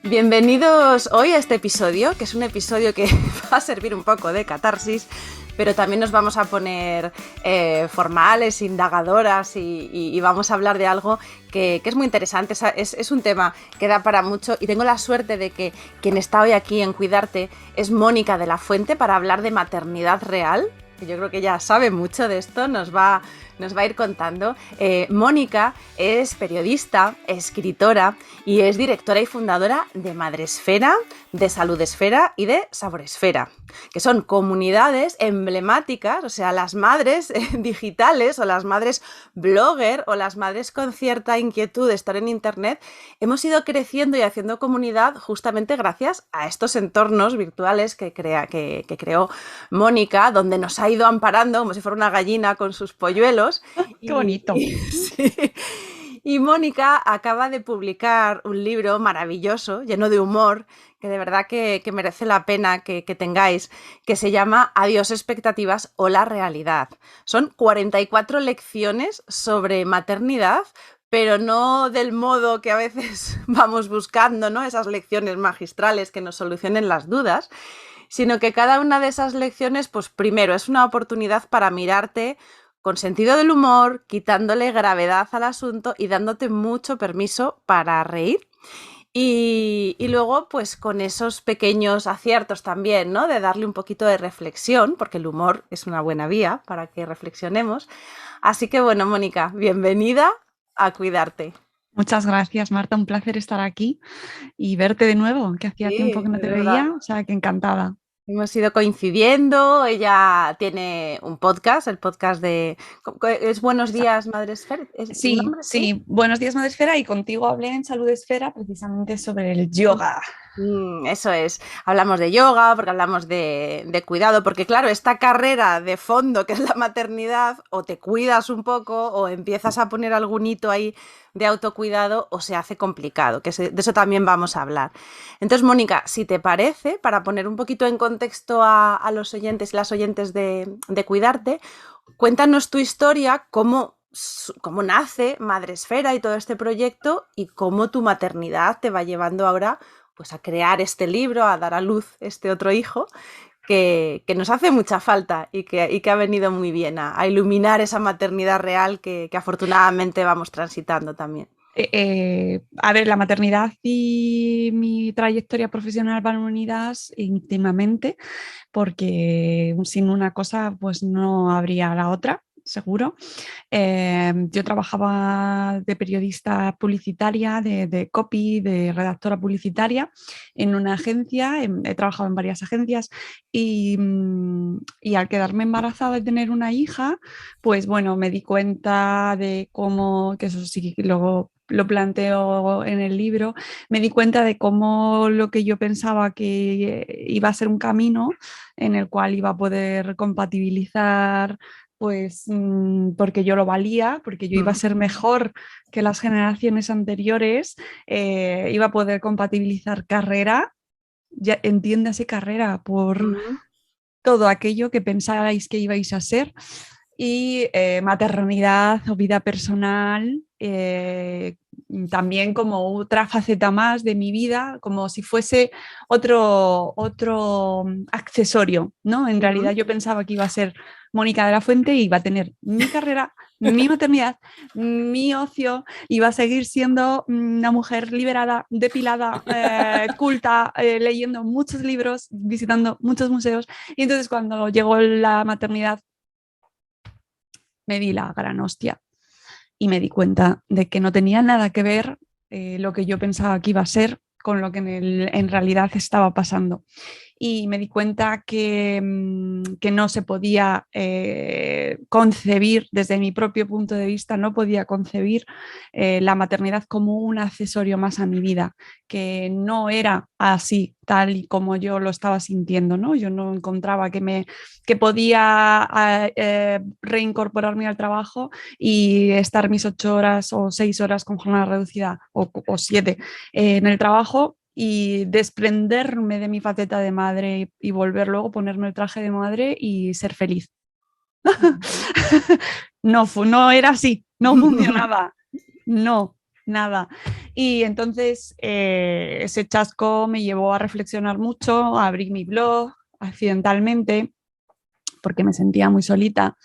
Bienvenidos hoy a este episodio, que es un episodio que va a servir un poco de catarsis, pero también nos vamos a poner formales, indagadoras y vamos a hablar de algo que es muy interesante. Es un tema que da para mucho y tengo la suerte de que quien está hoy aquí en Cuidarte es Mónica de la Fuente para hablar de maternidad real. Yo creo que ella sabe mucho de esto, nos va a ir contando. Mónica es periodista, escritora y es directora y fundadora de Madresfera, de Saludesfera y de Saboresfera, que son comunidades emblemáticas, o sea, las madres digitales o las madres blogger o las madres con cierta inquietud de estar en internet, hemos ido creciendo y haciendo comunidad justamente gracias a estos entornos virtuales que creó Mónica, donde nos ha ido amparando como si fuera una gallina con sus polluelos. Qué bonito. Sí. Y Mónica acaba de publicar un libro maravilloso, lleno de humor, que de verdad que merece la pena que tengáis, que se llama Adiós expectativas, hola realidad. Son 44 lecciones sobre maternidad, pero no del modo que a veces vamos buscando, ¿no? Esas lecciones magistrales que nos solucionen las dudas, sino que cada una de esas lecciones, pues primero, es una oportunidad para mirarte con sentido del humor, quitándole gravedad al asunto y dándote mucho permiso para reír. Y luego, pues con esos pequeños aciertos también, ¿no? De darle un poquito de reflexión, porque el humor es una buena vía para que reflexionemos. Así que bueno, Mónica, bienvenida a Cuidarte. Muchas gracias, Marta. Un placer estar aquí y verte de nuevo, que hacía tiempo Sí, que no es te verdad. veía, o sea que encantada. Hemos ido coincidiendo, ella tiene un podcast, el podcast de... ¿Es Buenos Días, Madre Esfera? ¿Es el Sí, nombre? Sí. sí. Buenos días, Madresfera, y contigo hablé en Salud Esfera precisamente sobre el yoga. Eso es, hablamos de yoga, porque hablamos de cuidado, porque claro, esta carrera de fondo que es la maternidad, o te cuidas un poco, o empiezas a poner algún hito ahí de autocuidado, o se hace complicado, de eso también vamos a hablar. Entonces, Mónica, si te parece, para poner un poquito en contexto a los oyentes y las oyentes de Cuidarte, cuéntanos tu historia, cómo nace Madresfera y todo este proyecto y cómo tu maternidad te va llevando ahora pues a crear este libro, a dar a luz este otro hijo que nos hace mucha falta y que ha venido muy bien a iluminar esa maternidad real que afortunadamente vamos transitando también. A ver, la maternidad y mi trayectoria profesional van unidas íntimamente, porque sin una cosa pues no habría la otra, seguro. Yo trabajaba de periodista publicitaria, de copy, de redactora publicitaria en una agencia, he trabajado en varias agencias y al quedarme embarazada de tener una hija, pues bueno, me di cuenta de cómo, que eso sí, luego lo planteo en el libro, me di cuenta de cómo lo que yo pensaba que iba a ser un camino en el cual iba a poder compatibilizar pues porque yo lo valía, porque yo iba a ser mejor que las generaciones anteriores, iba a poder compatibilizar carrera, ya entiéndase carrera por todo aquello que pensabais que ibais a ser, y maternidad o vida personal, también como otra faceta más de mi vida, como si fuese otro accesorio, ¿no? En realidad yo pensaba que iba a ser Mónica de la Fuente y iba a tener mi carrera, mi maternidad, mi ocio, iba a seguir siendo una mujer liberada, depilada, culta, leyendo muchos libros, visitando muchos museos. Y entonces cuando llegó la maternidad me di la gran hostia y me di cuenta de que no tenía nada que ver lo que yo pensaba que iba a ser con lo que en realidad estaba pasando. Y me di cuenta que no se podía concebir, desde mi propio punto de vista, no podía concebir la maternidad como un accesorio más a mi vida, que no era así, tal y como yo lo estaba sintiendo, ¿no? Yo no encontraba que podía reincorporarme al trabajo y estar mis 8 horas o 6 horas con jornada reducida o 7 en el trabajo y desprenderme de mi faceta de madre y volver luego, ponerme el traje de madre y ser feliz. No, no era así, no funcionaba, no. nada. Y entonces ese chasco me llevó a reflexionar mucho, a abrir mi blog accidentalmente, porque me sentía muy solita.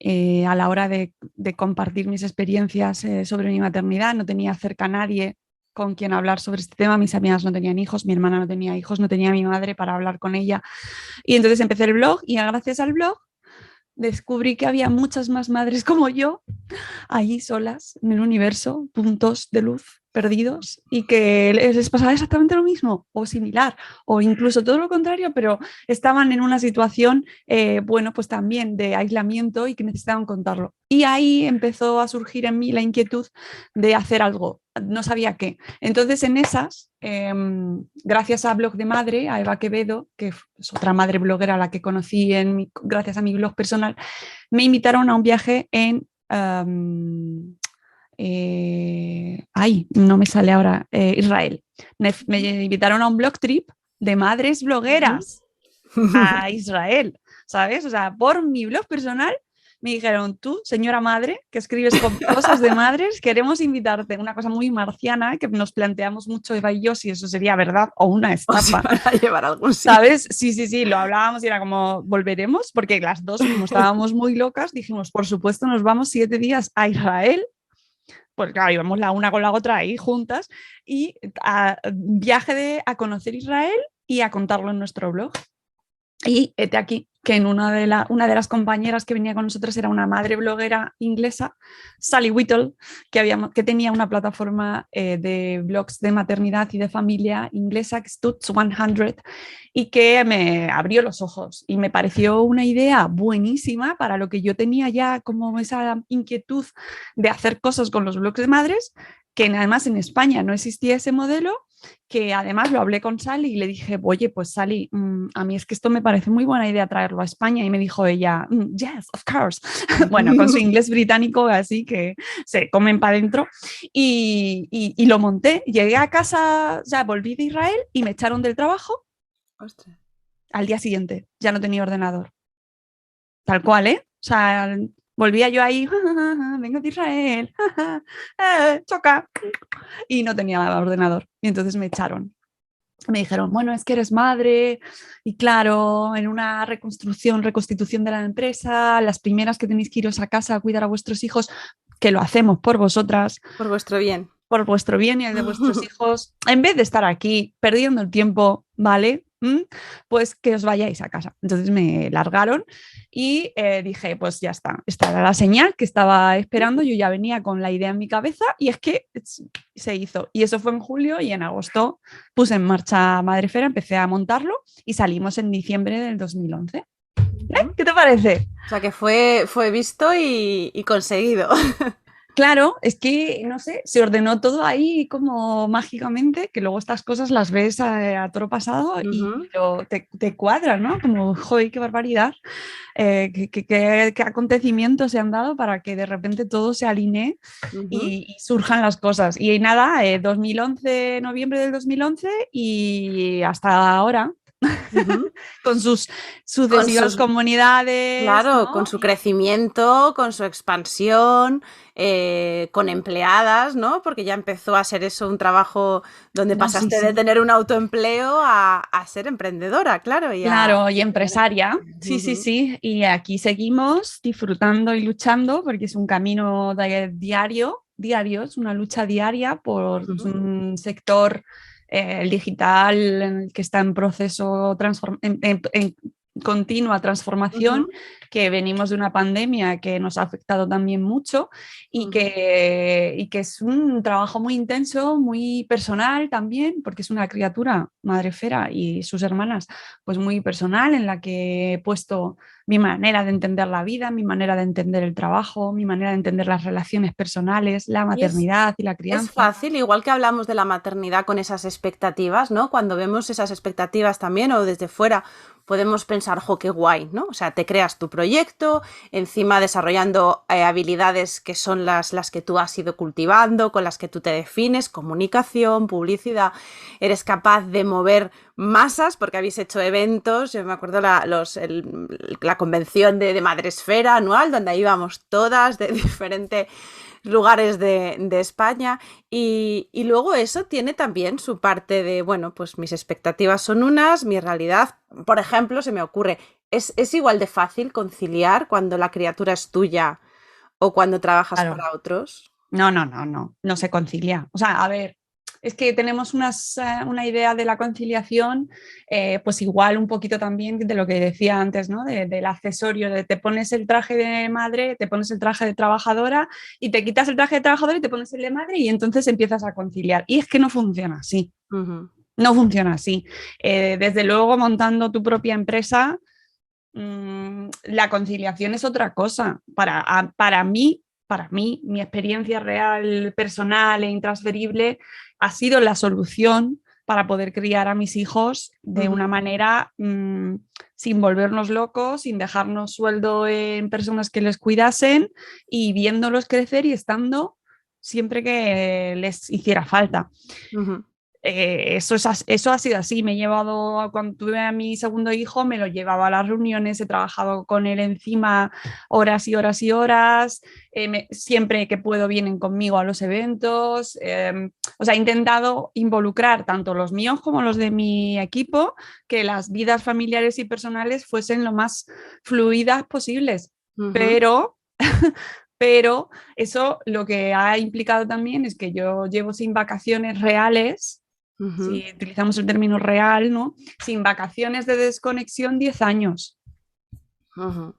A la hora de compartir mis experiencias sobre mi maternidad, no tenía cerca a nadie con quien hablar sobre este tema. Mis amigas no tenían hijos, mi hermana no tenía hijos, no tenía a mi madre para hablar con ella. Y entonces empecé el blog y gracias al blog descubrí que había muchas más madres como yo ahí solas en el universo, puntos de luz perdidos, y que les pasaba exactamente lo mismo o similar o incluso todo lo contrario, pero estaban en una situación, bueno, pues también de aislamiento y que necesitaban contarlo. Y ahí empezó a surgir en mí la inquietud de hacer algo, no sabía qué. Entonces en esas, gracias a Blog de Madre, a Eva Quevedo, que es otra madre bloguera a la que conocí gracias a mi blog personal, me invitaron a un viaje en no me sale ahora, Israel. Me invitaron a un blog trip de madres blogueras a Israel, ¿sabes? O sea, por mi blog personal me dijeron, tú, señora madre, que escribes cosas de madres, queremos invitarte. Una cosa muy marciana que nos planteamos mucho Eva y yo si eso sería verdad o una estafa. Para llevar algún sitio. ¿Sabes? Sí, lo hablábamos y era como, ¿volveremos? Porque las dos, como estábamos muy locas, dijimos, por supuesto, nos vamos 7 días a Israel. Pues claro, íbamos la una con la otra ahí juntas y a conocer Israel y a contarlo en nuestro blog. Y hete aquí que en una de las compañeras que venía con nosotros era una madre bloguera inglesa, Sally Whittle, que tenía una plataforma de blogs de maternidad y de familia inglesa, que es Tuts 100, y que me abrió los ojos y me pareció una idea buenísima para lo que yo tenía ya como esa inquietud de hacer cosas con los blogs de madres, que además en España no existía ese modelo, que además lo hablé con Sally y le dije, oye, pues Sally, a mí es que esto me parece muy buena idea traerlo a España, y me dijo ella, yes, of course, bueno, con su inglés británico así que se comen para adentro, y lo monté, llegué a casa, ya volví de Israel y me echaron del trabajo. Ostras. Al día siguiente, ya no tenía ordenador, tal cual, ¿eh? O sea, volvía yo ahí, vengo de Israel, choca, y no tenía ordenador. Y entonces me echaron. Me dijeron, bueno, es que eres madre y claro, en una reconstitución de la empresa, las primeras que tenéis que iros a casa a cuidar a vuestros hijos, que lo hacemos por vosotras. Por vuestro bien. Por vuestro bien y el de vuestros hijos, en vez de estar aquí perdiendo el tiempo, ¿vale? Pues que os vayáis a casa. Entonces me largaron y dije, pues ya está, esta era la señal que estaba esperando, yo ya venía con la idea en mi cabeza y es que se hizo. Y eso fue en julio, y en agosto puse en marcha Madrefera, empecé a montarlo y salimos en diciembre del 2011. ¿Qué te parece? O sea que fue visto y conseguido. Claro, es que, no sé, se ordenó todo ahí como mágicamente, que luego estas cosas las ves a toro pasado y te cuadran, ¿no? Como, joder, qué barbaridad, qué acontecimientos se han dado para que de repente todo se alinee y surjan las cosas. Y nada, 2011, noviembre del 2011 y hasta ahora. Con sus sucesivas comunidades. Claro, ¿no? con su crecimiento, con su expansión, con empleadas, ¿no? Porque ya empezó a ser eso un trabajo donde pasaste de tener un autoempleo a ser emprendedora, claro. Y empresaria. Sí. Y aquí seguimos disfrutando y luchando porque es un camino diario, es una lucha diaria por un sector, el digital, que está en proceso en continua transformación, que venimos de una pandemia que nos ha afectado también mucho y que es un trabajo muy intenso, muy personal también, porque es una criatura, Madrefera y sus hermanas, pues muy personal, en la que he puesto mi manera de entender la vida, mi manera de entender el trabajo, mi manera de entender las relaciones personales, la maternidad y la crianza. Es fácil, igual que hablamos de la maternidad con esas expectativas, ¿no? Cuando vemos esas expectativas también o desde fuera podemos pensar, jo, qué guay, ¿no? O sea, te creas tu proyecto, encima desarrollando habilidades que son las que tú has ido cultivando, con las que tú te defines, comunicación, publicidad, eres capaz de mover masas porque habéis hecho eventos, yo me acuerdo la convención de Madresfera anual, donde íbamos todas de diferentes lugares de España y luego eso tiene también su parte de, bueno, pues mis expectativas son unas, mi realidad, por ejemplo, se me ocurre, ¿es igual de fácil conciliar cuando la criatura es tuya o cuando trabajas Claro. para otros? No se concilia. O sea, a ver, es que tenemos una idea de la conciliación, pues igual un poquito también de lo que decía antes, ¿no? Del accesorio, de te pones el traje de madre, te pones el traje de trabajadora y te quitas el traje de trabajadora y te pones el de madre y entonces empiezas a conciliar. Y es que no funciona así. Uh-huh. No funciona así. Desde luego, montando tu propia empresa, la conciliación es otra cosa. Para mí, mi experiencia real, personal e intransferible ha sido la solución para poder criar a mis hijos de una manera sin volvernos locos, sin dejarnos sueldo en personas que les cuidasen y viéndolos crecer y estando siempre que les hiciera falta. Uh-huh. Eso ha sido así. Me he llevado, cuando tuve a mi segundo hijo, me lo llevaba a las reuniones, he trabajado con él encima horas y horas y horas. Siempre que puedo vienen conmigo a los eventos. O sea, he intentado involucrar tanto los míos como los de mi equipo, que las vidas familiares y personales fuesen lo más fluidas posibles. Uh-huh. Pero eso lo que ha implicado también es que yo llevo sin vacaciones reales. Uh-huh. Si utilizamos el término real, ¿no? Sin vacaciones de desconexión 10 años. Uh-huh.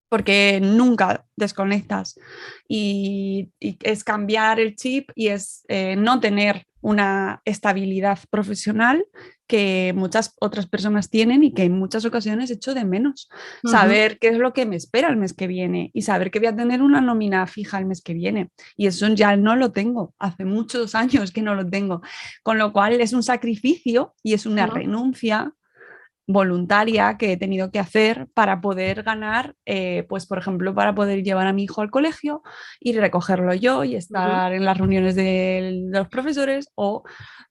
Porque nunca desconectas. Y es cambiar el chip y es no tener una estabilidad profesional que muchas otras personas tienen y que en muchas ocasiones echo de menos. Uh-huh. Saber qué es lo que me espera el mes que viene y saber que voy a tener una nómina fija el mes que viene. Y eso ya no lo tengo. Hace muchos años que no lo tengo. Con lo cual es un sacrificio y es una renuncia voluntaria que he tenido que hacer para poder ganar, pues por ejemplo, para poder llevar a mi hijo al colegio y recogerlo yo y estar en las reuniones de los profesores o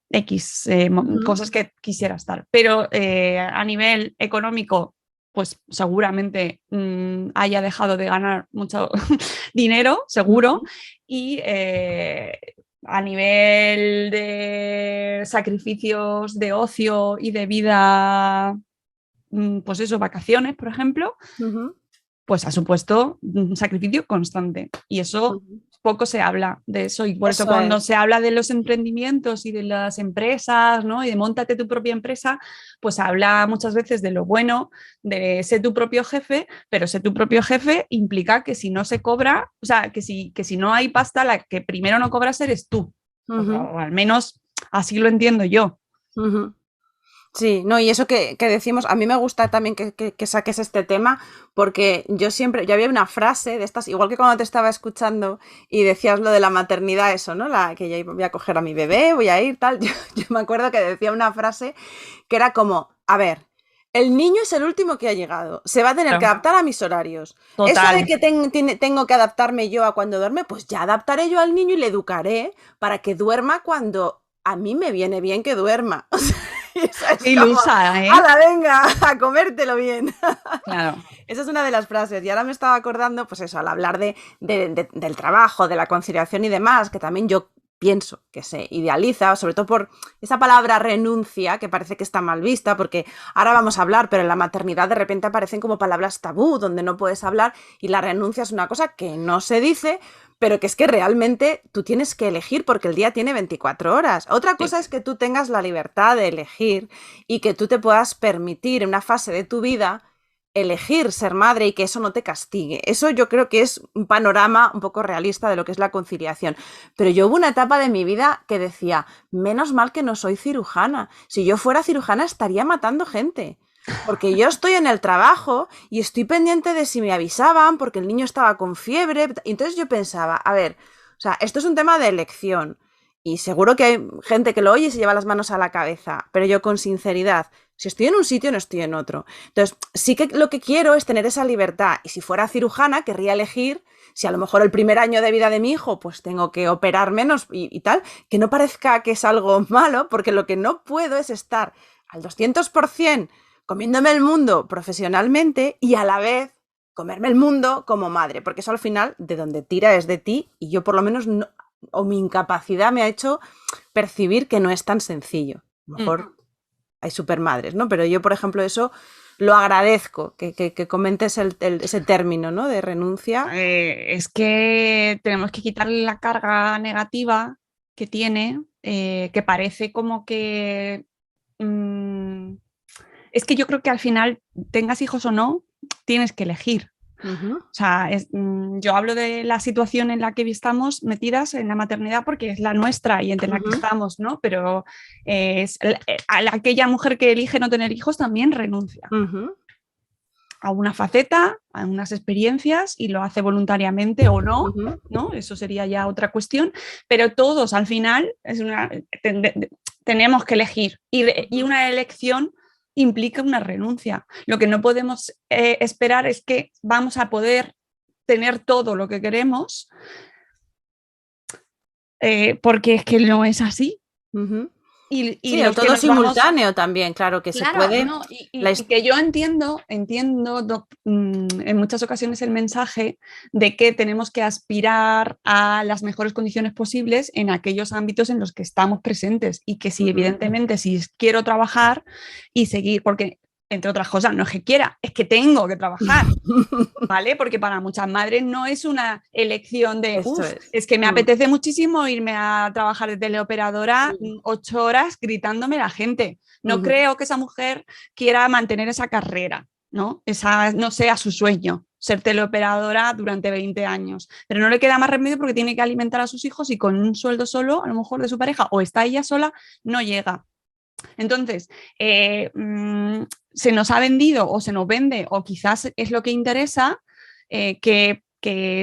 X cosas que quisiera estar. Pero a nivel económico, pues seguramente haya dejado de ganar mucho dinero, seguro, y a nivel de sacrificios de ocio y de vida, pues eso, vacaciones, por ejemplo, pues ha supuesto un sacrificio constante. Y eso poco se habla de eso. Y por eso cuando se habla de los emprendimientos y de las empresas, ¿no? Y de móntate tu propia empresa, pues habla muchas veces de lo bueno, de ser tu propio jefe, pero ser tu propio jefe implica que si no se cobra, o sea, que si no hay pasta, la que primero no cobras eres tú. O al menos así lo entiendo yo. Sí, no, y eso que decimos, a mí me gusta también que saques este tema, porque yo había una frase de estas, igual que cuando te estaba escuchando y decías lo de la maternidad, eso, ¿no? Que ya voy a coger a mi bebé, voy a ir, tal. Yo me acuerdo que decía una frase que era como, a ver, el niño es el último que ha llegado, se va a tener que adaptar a mis horarios. Total. Eso de que tengo que adaptarme yo a cuando duerme, pues ya adaptaré yo al niño y le educaré para que duerma cuando a mí me viene bien que duerma. O sea, ilusa, ¿eh? ¡Hala, venga! A comértelo bien. Claro. Esa es una de las frases. Y ahora me estaba acordando, pues eso, al hablar del trabajo, de la conciliación y demás, que también yo pienso que se idealiza, sobre todo por esa palabra renuncia, que parece que está mal vista, porque ahora vamos a hablar, pero en la maternidad de repente aparecen como palabras tabú, donde no puedes hablar, y la renuncia es una cosa que no se dice, pero que es que realmente tú tienes que elegir porque el día tiene 24 horas. Otra cosa es que tú tengas la libertad de elegir y que tú te puedas permitir en una fase de tu vida elegir ser madre y que eso no te castigue. Eso yo creo que es un panorama un poco realista de lo que es la conciliación. Pero yo hubo una etapa de mi vida que decía, menos mal que no soy cirujana. Si yo fuera cirujana estaría matando gente. Porque yo estoy en el trabajo y estoy pendiente de si me avisaban porque el niño estaba con fiebre. Entonces yo pensaba, a ver, o sea, esto es un tema de elección y seguro que hay gente que lo oye y se lleva las manos a la cabeza, pero yo con sinceridad, si estoy en un sitio no estoy en otro. Entonces sí que lo que quiero es tener esa libertad y si fuera cirujana querría elegir si a lo mejor el primer año de vida de mi hijo pues tengo que operar menos y tal, que no parezca que es algo malo, porque lo que no puedo es estar al 200% comiéndome el mundo profesionalmente y a la vez comerme el mundo como madre, porque eso al final de donde tira es de ti y yo por lo menos no, o mi incapacidad me ha hecho percibir que no es tan sencillo. A lo mejor hay supermadres, ¿no? Pero yo, por ejemplo, eso lo agradezco, que comentes ese término, ¿no? De renuncia. Es que tenemos que quitarle la carga negativa que tiene, que parece como que... es que yo creo que al final, tengas hijos o no, tienes que elegir. O sea, yo hablo de la situación en la que estamos metidas en la maternidad porque es la nuestra y entre la que estamos, ¿no? Pero aquella mujer que elige no tener hijos también renuncia a una faceta, a unas experiencias y lo hace voluntariamente o no, ¿no? Eso sería ya otra cuestión, pero todos al final tenemos que elegir y una elección implica una renuncia. Lo que no podemos esperar es que vamos a poder tener todo lo que queremos porque es que no es así. Y sí, o todo simultáneo también, claro, que se puede. No, y que yo entiendo en muchas ocasiones el mensaje de que tenemos que aspirar a las mejores condiciones posibles en aquellos ámbitos en los que estamos presentes y que si evidentemente si quiero trabajar y seguir, porque entre otras cosas, no es que quiera, es que tengo que trabajar, ¿vale? Porque para muchas madres no es una elección de, es que me apetece muchísimo irme a trabajar de teleoperadora 8 horas gritándome la gente. No creo que esa mujer quiera mantener esa carrera, ¿no? Esa no sea su sueño, ser teleoperadora durante 20 años. Pero no le queda más remedio porque tiene que alimentar a sus hijos y con un sueldo solo, a lo mejor de su pareja, o está ella sola, no llega. Entonces, se nos ha vendido o se nos vende, o quizás es lo que interesa, que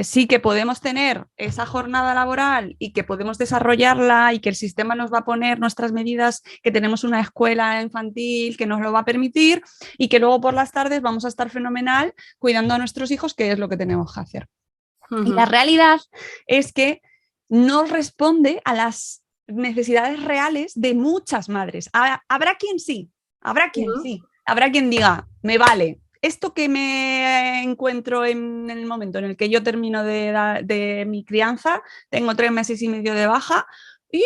sí que podemos tener esa jornada laboral y que podemos desarrollarla y que el sistema nos va a poner nuestras medidas, que tenemos una escuela infantil que nos lo va a permitir y que luego por las tardes vamos a estar fenomenal cuidando a nuestros hijos, que es lo que tenemos que hacer. Y la realidad es que no responde a las necesidades reales de muchas madres. Habrá quien sí, habrá quien diga, me vale, esto que me encuentro en el momento en el que yo termino de mi crianza, tengo 3 meses y medio de baja y,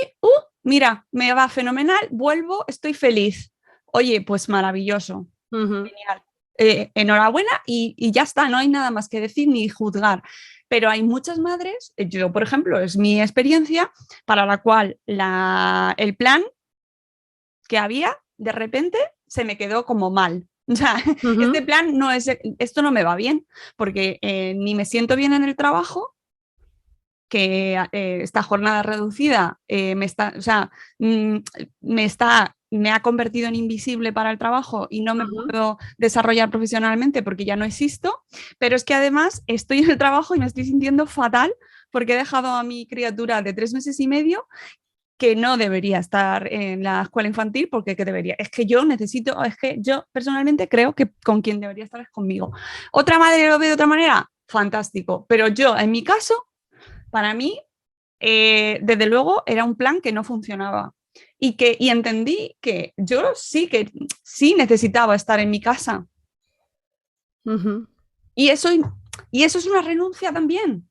mira, me va fenomenal, vuelvo, estoy feliz. Oye, pues maravilloso, genial. Enhorabuena y ya está, no hay nada más que decir ni juzgar. Pero hay muchas madres, yo por ejemplo, es mi experiencia, para la cual el plan que había de repente se me quedó como mal. O sea, este plan no es, esto no me va bien, porque ni me siento bien en el trabajo, que esta jornada reducida me ha convertido en invisible para el trabajo y no me puedo desarrollar profesionalmente porque ya no existo, pero es que además estoy en el trabajo y me estoy sintiendo fatal porque he dejado a mi criatura de 3 meses y medio que no debería estar en la escuela infantil porque que debería, es que yo personalmente creo que con quien debería estar es conmigo. Otra madre lo ve de otra manera, fantástico, pero yo en mi caso, para mí, desde luego era un plan que no funcionaba. Y entendí que yo sí necesitaba estar en mi casa. Y eso es una renuncia también.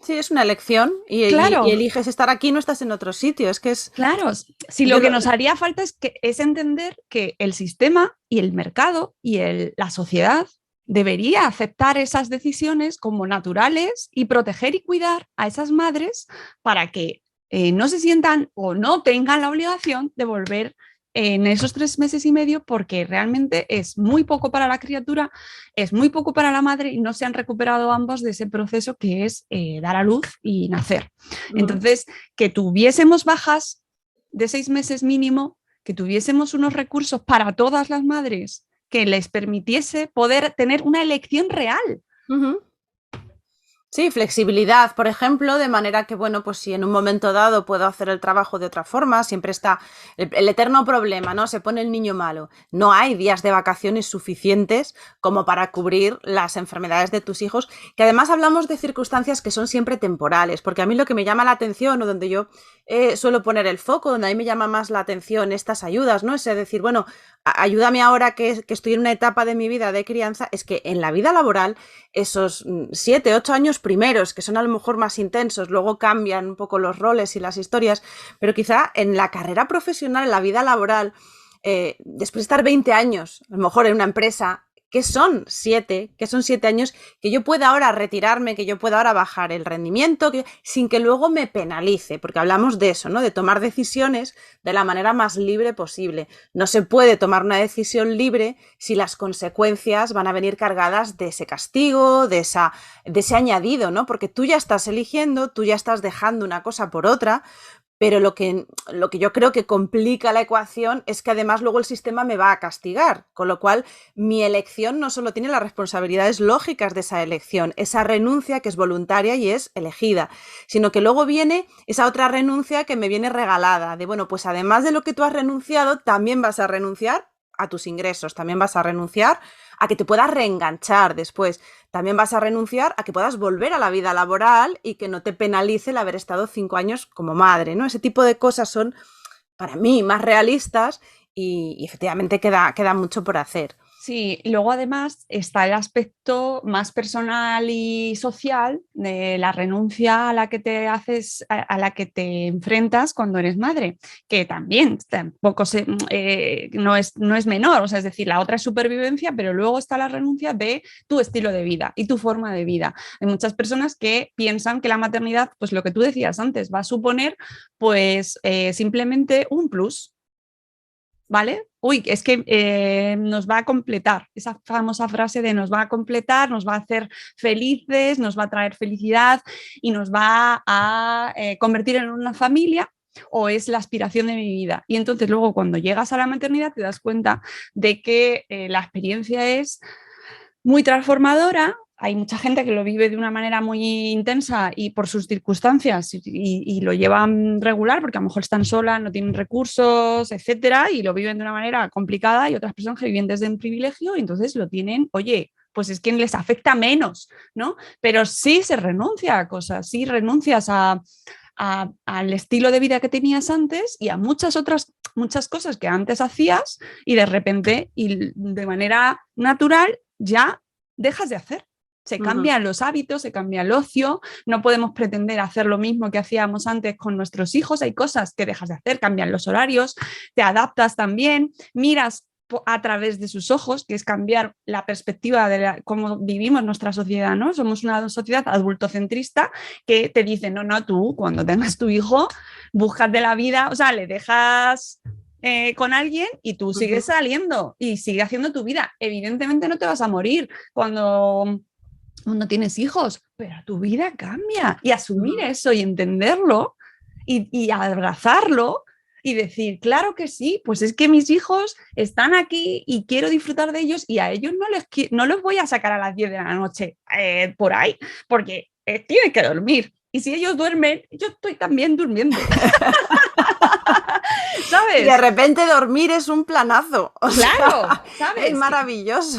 Sí, es una elección y, claro. y eliges estar aquí, no estás en otro sitio. Es que es... Claro, si lo que nos haría falta es entender que el sistema y el mercado y la sociedad debería aceptar esas decisiones como naturales y proteger y cuidar a esas madres para que no se sientan o no tengan la obligación de volver en esos 3 meses y medio porque realmente es muy poco para la criatura, es muy poco para la madre y no se han recuperado ambos de ese proceso que es dar a luz y nacer. Entonces, que tuviésemos bajas de 6 meses mínimo, que tuviésemos unos recursos para todas las madres que les permitiese poder tener una elección real. Sí, flexibilidad, por ejemplo, de manera que, bueno, pues si en un momento dado puedo hacer el trabajo de otra forma, siempre está el eterno problema, ¿no? Se pone el niño malo. No hay días de vacaciones suficientes como para cubrir las enfermedades de tus hijos, que además hablamos de circunstancias que son siempre temporales, porque a mí lo que me llama la atención o donde yo suelo poner el foco, donde a mí me llama más la atención estas ayudas, ¿no? Es decir, bueno, ayúdame ahora que estoy en una etapa de mi vida de crianza, es que en la vida laboral esos 7, 8 años primeros, que son a lo mejor más intensos, luego cambian un poco los roles y las historias, pero quizá en la carrera profesional, en la vida laboral, después de estar 20 años, a lo mejor en una empresa, que son 7 años, que yo pueda ahora retirarme, que yo pueda ahora bajar el rendimiento, sin que luego me penalice, porque hablamos de eso, ¿no? De tomar decisiones de la manera más libre posible. No se puede tomar una decisión libre si las consecuencias van a venir cargadas de ese castigo, de ese añadido, ¿no? Porque tú ya estás eligiendo, tú ya estás dejando una cosa por otra, pero lo que yo creo que complica la ecuación es que además luego el sistema me va a castigar, con lo cual mi elección no solo tiene las responsabilidades lógicas de esa elección, esa renuncia que es voluntaria y es elegida, sino que luego viene esa otra renuncia que me viene regalada, de bueno, pues además de lo que tú has renunciado, también vas a renunciar a tus ingresos, también vas a renunciar a que te puedas reenganchar después, también vas a renunciar a que puedas volver a la vida laboral y que no te penalice el haber estado 5 años como madre, ¿no? Ese tipo de cosas son, para mí, más realistas y efectivamente queda mucho por hacer. Sí, y luego además está el aspecto más personal y social de la renuncia a la que te haces, a la que te enfrentas cuando eres madre, que también tampoco no es menor, o sea, es decir, la otra es supervivencia, pero luego está la renuncia de tu estilo de vida y tu forma de vida. Hay muchas personas que piensan que la maternidad, pues lo que tú decías antes, va a suponer pues simplemente un plus. ¿Vale? Uy, es que nos va a completar, esa famosa frase de nos va a completar, nos va a hacer felices, nos va a traer felicidad y nos va a convertir en una familia o es la aspiración de mi vida. Y entonces luego cuando llegas a la maternidad te das cuenta de que la experiencia es muy transformadora. Hay mucha gente que lo vive de una manera muy intensa y por sus circunstancias y lo llevan regular porque a lo mejor están solas, no tienen recursos, etcétera, y lo viven de una manera complicada y otras personas que viven desde un privilegio y entonces lo tienen, oye, pues es que les afecta menos, ¿no? Pero sí se renuncia a cosas, sí renuncias al estilo de vida que tenías antes y a muchas cosas que antes hacías y de repente y de manera natural ya dejas de hacer. Se cambian los hábitos, se cambia el ocio, no podemos pretender hacer lo mismo que hacíamos antes con nuestros hijos, hay cosas que dejas de hacer, cambian los horarios, te adaptas también, miras a través de sus ojos, que es cambiar la perspectiva de cómo vivimos nuestra sociedad, ¿no? Somos una sociedad adultocentrista que te dice, no, no, tú cuando tengas tu hijo, buscas de la vida, o sea, le dejas con alguien y tú sigues saliendo y sigues haciendo tu vida. Evidentemente no te vas a morir cuando tienes hijos, pero tu vida cambia y asumir eso y entenderlo y abrazarlo y decir, claro que sí, pues es que mis hijos están aquí y quiero disfrutar de ellos y a ellos no los voy a sacar a las 10 de la noche por ahí, porque tienen que dormir. Y si ellos duermen, yo estoy también durmiendo. ¿Sabes? Y de repente dormir es un planazo. Claro, ¿sabes? Es maravilloso.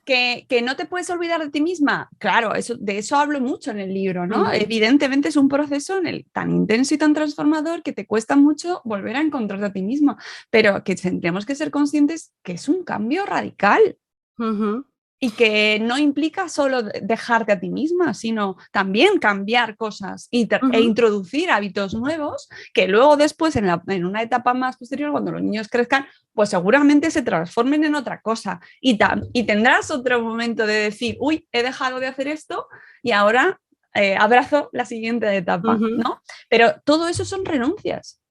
Que no te puedes olvidar de ti misma. Claro, de eso hablo mucho en el libro, ¿no? Evidentemente es un proceso tan intenso y tan transformador que te cuesta mucho volver a encontrarte a ti misma, pero que tendremos que ser conscientes que es un cambio radical. Y que no implica solo dejarte a ti misma, sino también cambiar cosas e introducir hábitos nuevos que luego después, en una etapa más posterior, cuando los niños crezcan, pues seguramente se transformen en otra cosa. Y tendrás otro momento de decir, uy, he dejado de hacer esto y ahora abrazo la siguiente etapa, ¿no? Pero todo eso son renuncias.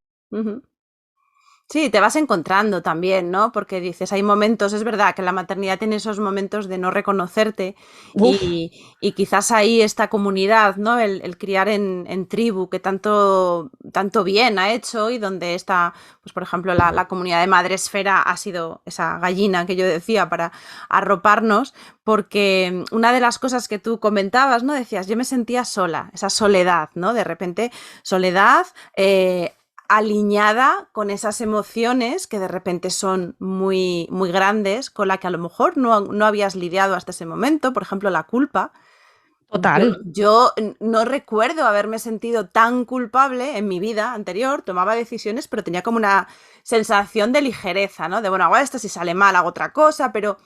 Sí, te vas encontrando también, ¿no? Porque dices, hay momentos, es verdad que la maternidad tiene esos momentos de no reconocerte Uf, y quizás ahí esta comunidad, ¿no? El criar en tribu que tanto bien ha hecho y donde está, pues por ejemplo, la comunidad de Madresfera ha sido esa gallina que yo decía para arroparnos, porque una de las cosas que tú comentabas, ¿no? Decías, yo me sentía sola, esa soledad, ¿no? De repente, soledad, alineada con esas emociones que de repente son muy, muy grandes, con la que a lo mejor no habías lidiado hasta ese momento, por ejemplo, la culpa. total. Yo no recuerdo haberme sentido tan culpable en mi vida anterior, tomaba decisiones, pero tenía como una sensación de ligereza, ¿no? De, bueno, hago esto, si sale mal hago otra cosa, pero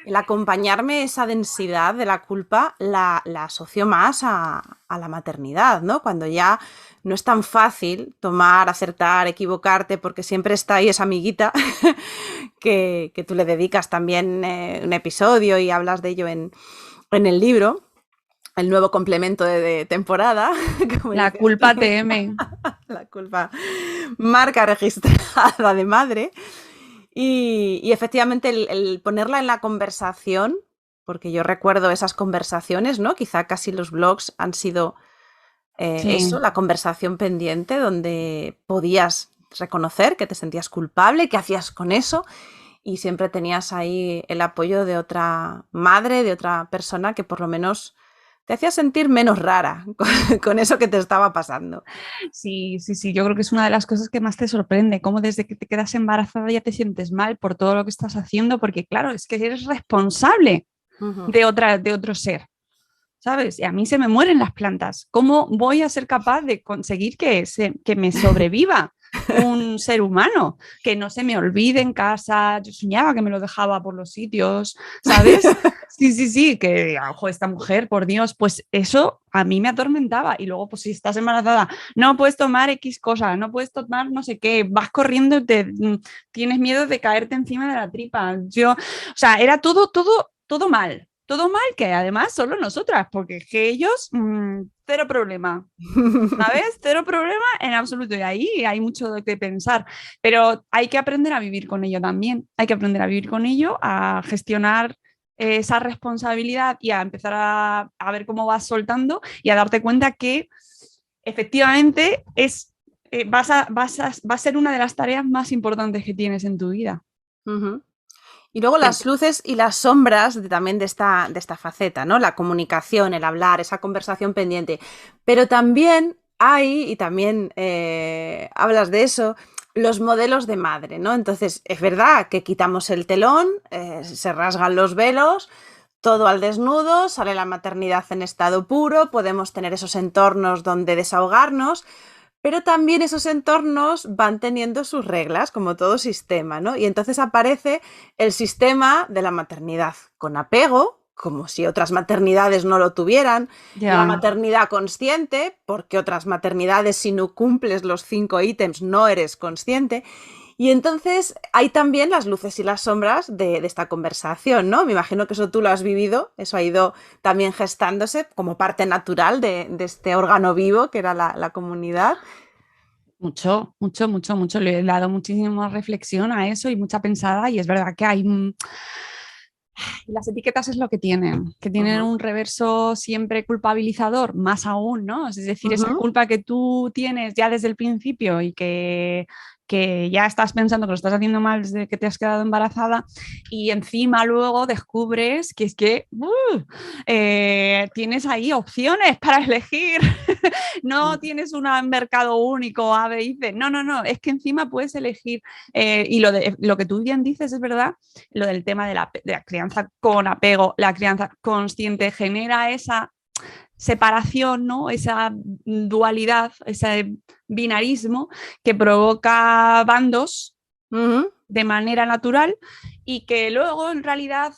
el acompañarme esa densidad de la culpa la asocio más a la maternidad, ¿no? Cuando ya no es tan fácil tomar, acertar, equivocarte, porque siempre está ahí esa amiguita que tú le dedicas también un episodio y hablas de ello en el libro, el nuevo complemento de temporada, como La dices tú, culpa teme. la culpa, marca registrada de madre. Y efectivamente el ponerla en la conversación, porque yo recuerdo esas conversaciones, ¿no? Quizá casi los blogs han sido eso, Sí. la conversación pendiente donde podías reconocer que te sentías culpable, qué hacías con eso y siempre tenías ahí el apoyo de otra madre, de otra persona que por lo menos te hacía sentir menos rara con eso que te estaba pasando. Sí, sí, sí, yo creo que es una de las cosas que más te sorprende, cómo desde que te quedas embarazada ya te sientes mal por todo lo que estás haciendo, porque claro, es que eres responsable Ujú. de otro ser. ¿Sabes? Y a mí se me mueren las plantas. ¿Cómo voy a ser capaz de conseguir que me sobreviva un ser humano? Que no se me olvide en casa. Yo soñaba que me lo dejaba por los sitios, ¿sabes? Sí, sí, sí, que, ojo, esta mujer, por Dios, pues eso a mí me atormentaba. Y luego, pues si estás embarazada, no puedes tomar X cosa, no puedes tomar no sé qué, vas corriendo, tienes miedo de caerte encima de la tripa. Yo, o sea, era todo mal. Todo mal, que además solo nosotras, porque es que ellos, cero problema, ¿sabes? Cero problema en absoluto. Y ahí hay mucho de qué pensar. Pero hay que aprender a vivir con ello también. Hay que aprender a vivir con ello, a gestionar esa responsabilidad y a empezar a ver cómo vas soltando y a darte cuenta que efectivamente va a ser una de las tareas más importantes que tienes en tu vida. Ujú. Y luego las luces y las sombras también de esta faceta, ¿no? La comunicación, el hablar, esa conversación pendiente. Pero también hay, y también hablas de eso, los modelos de madre, ¿no? Entonces, es verdad que quitamos el telón, se rasgan los velos, todo al desnudo, sale la maternidad en estado puro, podemos tener esos entornos donde desahogarnos, pero también esos entornos van teniendo sus reglas, como todo sistema, ¿no? Y entonces aparece el sistema de la maternidad con apego, como si otras maternidades no lo tuvieran, la Ya. maternidad consciente, porque otras maternidades si no cumples los 5 ítems no eres consciente, y entonces hay también las luces y las sombras de esta conversación, ¿no? Me imagino que eso tú lo has vivido, eso ha ido también gestándose como parte natural de este órgano vivo que era la comunidad. Mucho, mucho, mucho, mucho. Le he dado muchísima reflexión a eso y mucha pensada y es verdad que hay... las etiquetas es lo que tienen Ujú, un reverso siempre culpabilizador, más aún, ¿no? Es decir, esa ujú. culpa que tú tienes ya desde el principio y que ya estás pensando que lo estás haciendo mal desde que te has quedado embarazada y encima luego descubres que es que tienes ahí opciones para elegir. No tienes un mercado único A, B y C. No, no, no. Es que encima puedes elegir. Y lo que tú bien dices es verdad, lo del tema de la crianza con apego, la crianza consciente genera esa separación, ¿no? Esa dualidad, ese binarismo que provoca bandos Ujú. de manera natural y que luego en realidad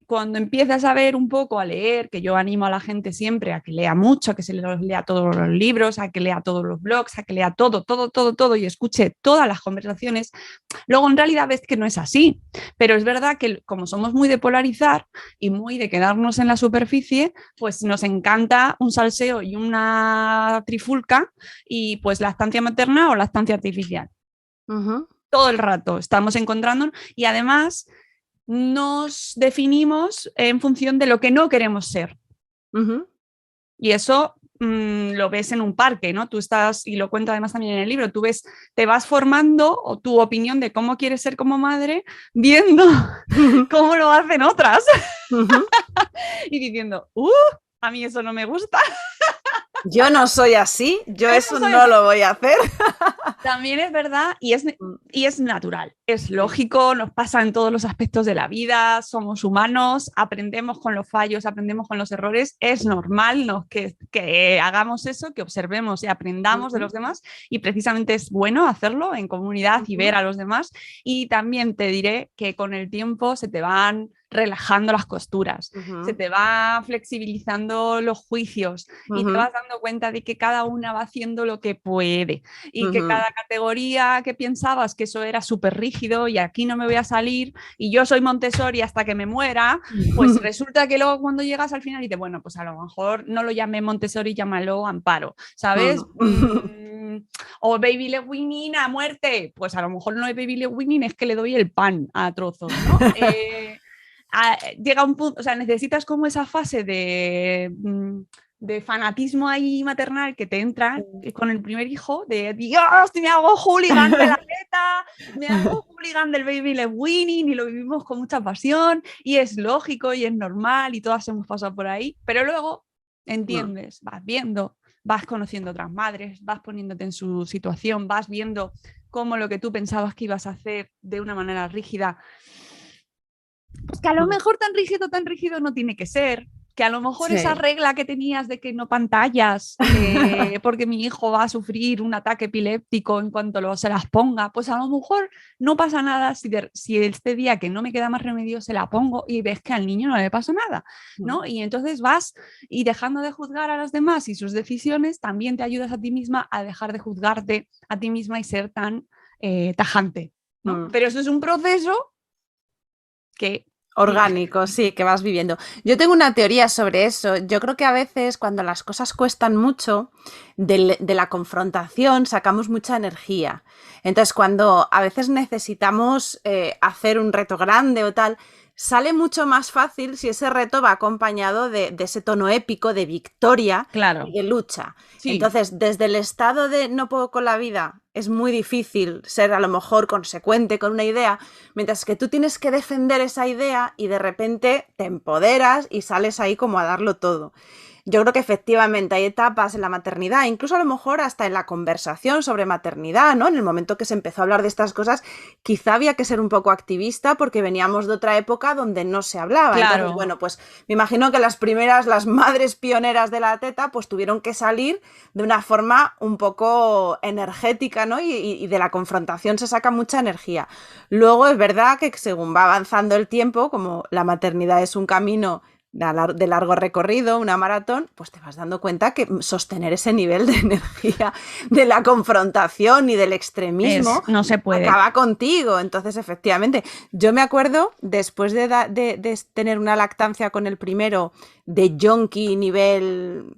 cuando empiezas a ver un poco, a leer, que yo animo a la gente siempre a que lea mucho, a que se los lea todos los libros, a que lea todos los blogs, a que lea todo, todo, todo, todo y escuche todas las conversaciones, luego en realidad ves que no es así. Pero es verdad que como somos muy de polarizar y muy de quedarnos en la superficie, pues nos encanta un salseo y una trifulca y pues lactancia materna o lactancia artificial. Ujú. todo el rato estamos encontrándonos y además nos definimos en función de lo que no queremos ser. Ujú. Y eso lo ves en un parque, ¿no? Tú estás, y lo cuento además también en el libro, tú ves, te vas formando o tu opinión de cómo quieres ser como madre viendo cómo lo hacen otras Ujú. y diciendo, a mí eso no me gusta. Yo no soy así, yo Yo no eso soy no así. lo voy a hacer. También es verdad y es natural, es lógico, nos pasa en todos los aspectos de la vida, somos humanos, aprendemos con los fallos, aprendemos con los errores, es normal que hagamos eso, que observemos y aprendamos de los demás y precisamente es bueno hacerlo en comunidad y ver a los demás y también te diré que con el tiempo se te van relajando las costuras, se te va flexibilizando los juicios y te vas dando cuenta de que cada una va haciendo lo que puede y que cada categoría que pensabas que eso era súper rígido y aquí no me voy a salir y yo soy Montessori hasta que me muera, pues resulta que luego cuando llegas al final dices, bueno, pues a lo mejor no lo llamé Montessori, llámalo Amparo, ¿sabes? O Baby Led Weaning a muerte, pues a lo mejor no es Baby Led Weaning, es que le doy el pan a trozos, ¿no? Llega un punto, o sea, necesitas como esa fase de fanatismo ahí maternal que te entra con el primer hijo, de Dios, me hago hooligan de la neta, me hago hooligan del Baby Led Weaning y lo vivimos con mucha pasión y es lógico y es normal y todas hemos pasado por ahí, pero luego entiendes, vas viendo, vas conociendo otras madres, vas poniéndote en su situación, vas viendo cómo lo que tú pensabas que ibas a hacer de una manera rígida pues que a lo mejor tan rígido no tiene que ser, que a lo mejor esa regla que tenías de que no pantallas, porque mi hijo va a sufrir un ataque epiléptico en cuanto se las ponga, pues a lo mejor no pasa nada si este día que no me queda más remedio se la pongo y ves que al niño no le pasa nada, ¿no? Y entonces vas y dejando de juzgar a las demás y sus decisiones, también te ayudas a ti misma a dejar de juzgarte a ti misma y ser tan tajante, ¿no? Pero eso es un proceso que orgánico, sí, que vas viviendo. Yo tengo una teoría sobre eso. Yo creo que a veces cuando las cosas cuestan mucho, de la confrontación sacamos mucha energía. Entonces, cuando a veces necesitamos hacer un reto grande o tal, sale mucho más fácil si ese reto va acompañado de ese tono épico, de victoria y de lucha. Sí. Entonces, desde el estado de no puedo con la vida, es muy difícil ser a lo mejor consecuente con una idea, mientras que tú tienes que defender esa idea y de repente te empoderas y sales ahí como a darlo todo. Yo creo que efectivamente hay etapas en la maternidad, incluso a lo mejor hasta en la conversación sobre maternidad, ¿no? En el momento que se empezó a hablar de estas cosas, quizá había que ser un poco activista porque veníamos de otra época donde no se hablaba. Claro. Entonces, bueno, pues me imagino que las madres pioneras de la teta, pues tuvieron que salir de una forma un poco energética, ¿no? Y de la confrontación se saca mucha energía. Luego es verdad que según va avanzando el tiempo, como la maternidad es un camino de largo recorrido, una maratón, pues te vas dando cuenta que sostener ese nivel de energía de la confrontación y del extremismo no se puede. Acaba contigo. Entonces, efectivamente, yo me acuerdo, después de tener una lactancia con el primero de yonki nivel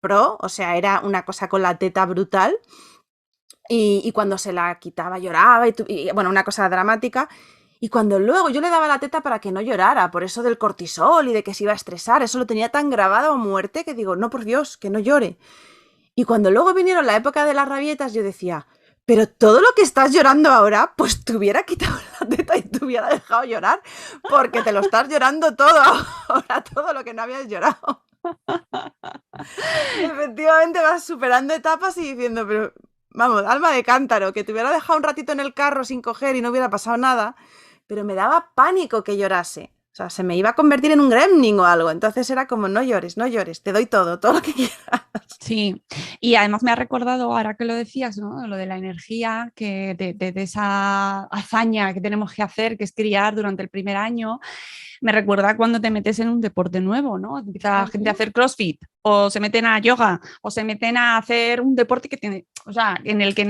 pro, o sea, era una cosa con la teta brutal, y cuando se la quitaba lloraba, y bueno, una cosa dramática. Y cuando luego yo le daba la teta para que no llorara, por eso del cortisol y de que se iba a estresar, eso lo tenía tan grabado a muerte que digo, no, por Dios, que no llore. Y cuando luego vinieron la época de las rabietas, yo decía, pero todo lo que estás llorando ahora, pues te hubiera quitado la teta y te hubiera dejado llorar, porque te lo estás llorando todo ahora, todo lo que no habías llorado. Y efectivamente vas superando etapas y diciendo, pero vamos, alma de cántaro, que te hubiera dejado un ratito en el carro sin coger y no hubiera pasado nada, pero me daba pánico que llorase. O sea, se me iba a convertir en un gremlin o algo. Entonces era como, no llores, no llores, te doy todo lo que quieras. Sí, y además me ha recordado, ahora que lo decías, ¿no? Lo de la energía, que de esa hazaña que tenemos que hacer, que es criar durante el primer año. Me recuerda cuando te metes en un deporte nuevo, ¿no? Empieza la gente a hacer CrossFit, o se meten a yoga, o se meten a hacer un deporte que o sea, en el que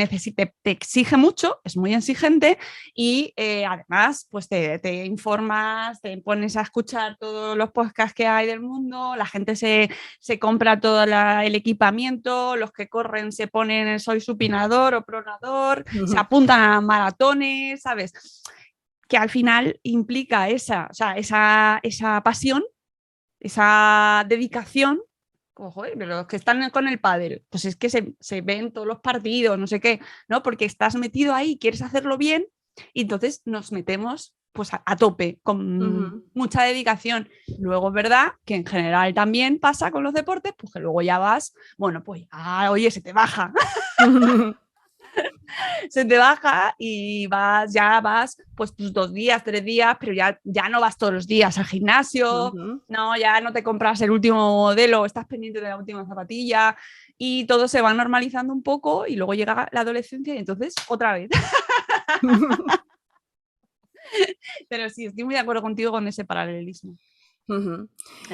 te exige mucho, es muy exigente y además pues te informas, te pones a escuchar todos los podcasts que hay del mundo, la gente se compra todo el equipamiento, los que corren se ponen el soy supinador o pronador, se apuntan a maratones, ¿sabes? Que al final implica esa pasión, esa dedicación. Joder, los que están con el pádel, pues es que se ven todos los partidos, no sé qué, ¿no? Porque estás metido ahí, quieres hacerlo bien, y entonces nos metemos pues a tope, con mucha dedicación. Luego es verdad que en general también pasa con los deportes, pues que luego ya vas, bueno, pues oye, se te baja. Se te baja y ya vas pues tus 2 días, 3 días, pero ya no vas todos los días al gimnasio, no, ya no te compras el último modelo, estás pendiente de la última zapatilla y todo se va normalizando un poco y luego llega la adolescencia y entonces otra vez. Pero sí, estoy muy de acuerdo contigo con ese paralelismo.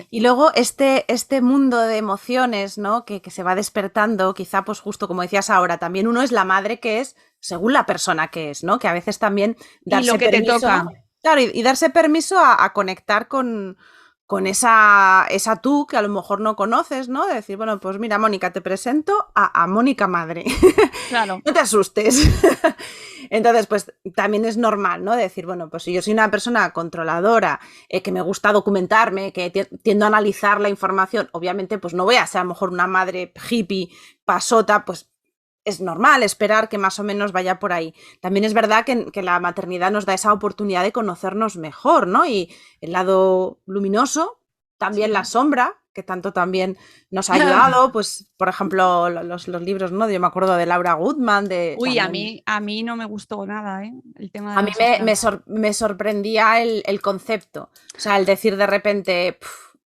Y luego este mundo de emociones, ¿no? que se va despertando, quizá pues justo como decías ahora, también uno es la madre que es según la persona que es, ¿no? Que a veces también darse y lo que permiso, te toca. Claro, y darse permiso a conectar con esa tú que a lo mejor no conoces, ¿no? De decir, bueno, pues mira, Mónica, te presento a Mónica madre. Claro. No te asustes. Entonces, pues también es normal, ¿no? De decir, bueno, pues si yo soy una persona controladora, que me gusta documentarme, que tiendo a analizar la información, obviamente, pues no voy a ser a lo mejor una madre hippie, pasota, pues es normal esperar que más o menos vaya por ahí. También es verdad que la maternidad nos da esa oportunidad de conocernos mejor, ¿no? Y el lado luminoso, también sí. La sombra, que tanto también nos ha ayudado, pues, por ejemplo, los libros, ¿no? Yo me acuerdo de Laura Goodman, de... Uy, también... a mí no me gustó nada, ¿eh? El tema de a mí me sorprendía el concepto. O sea, el decir de repente,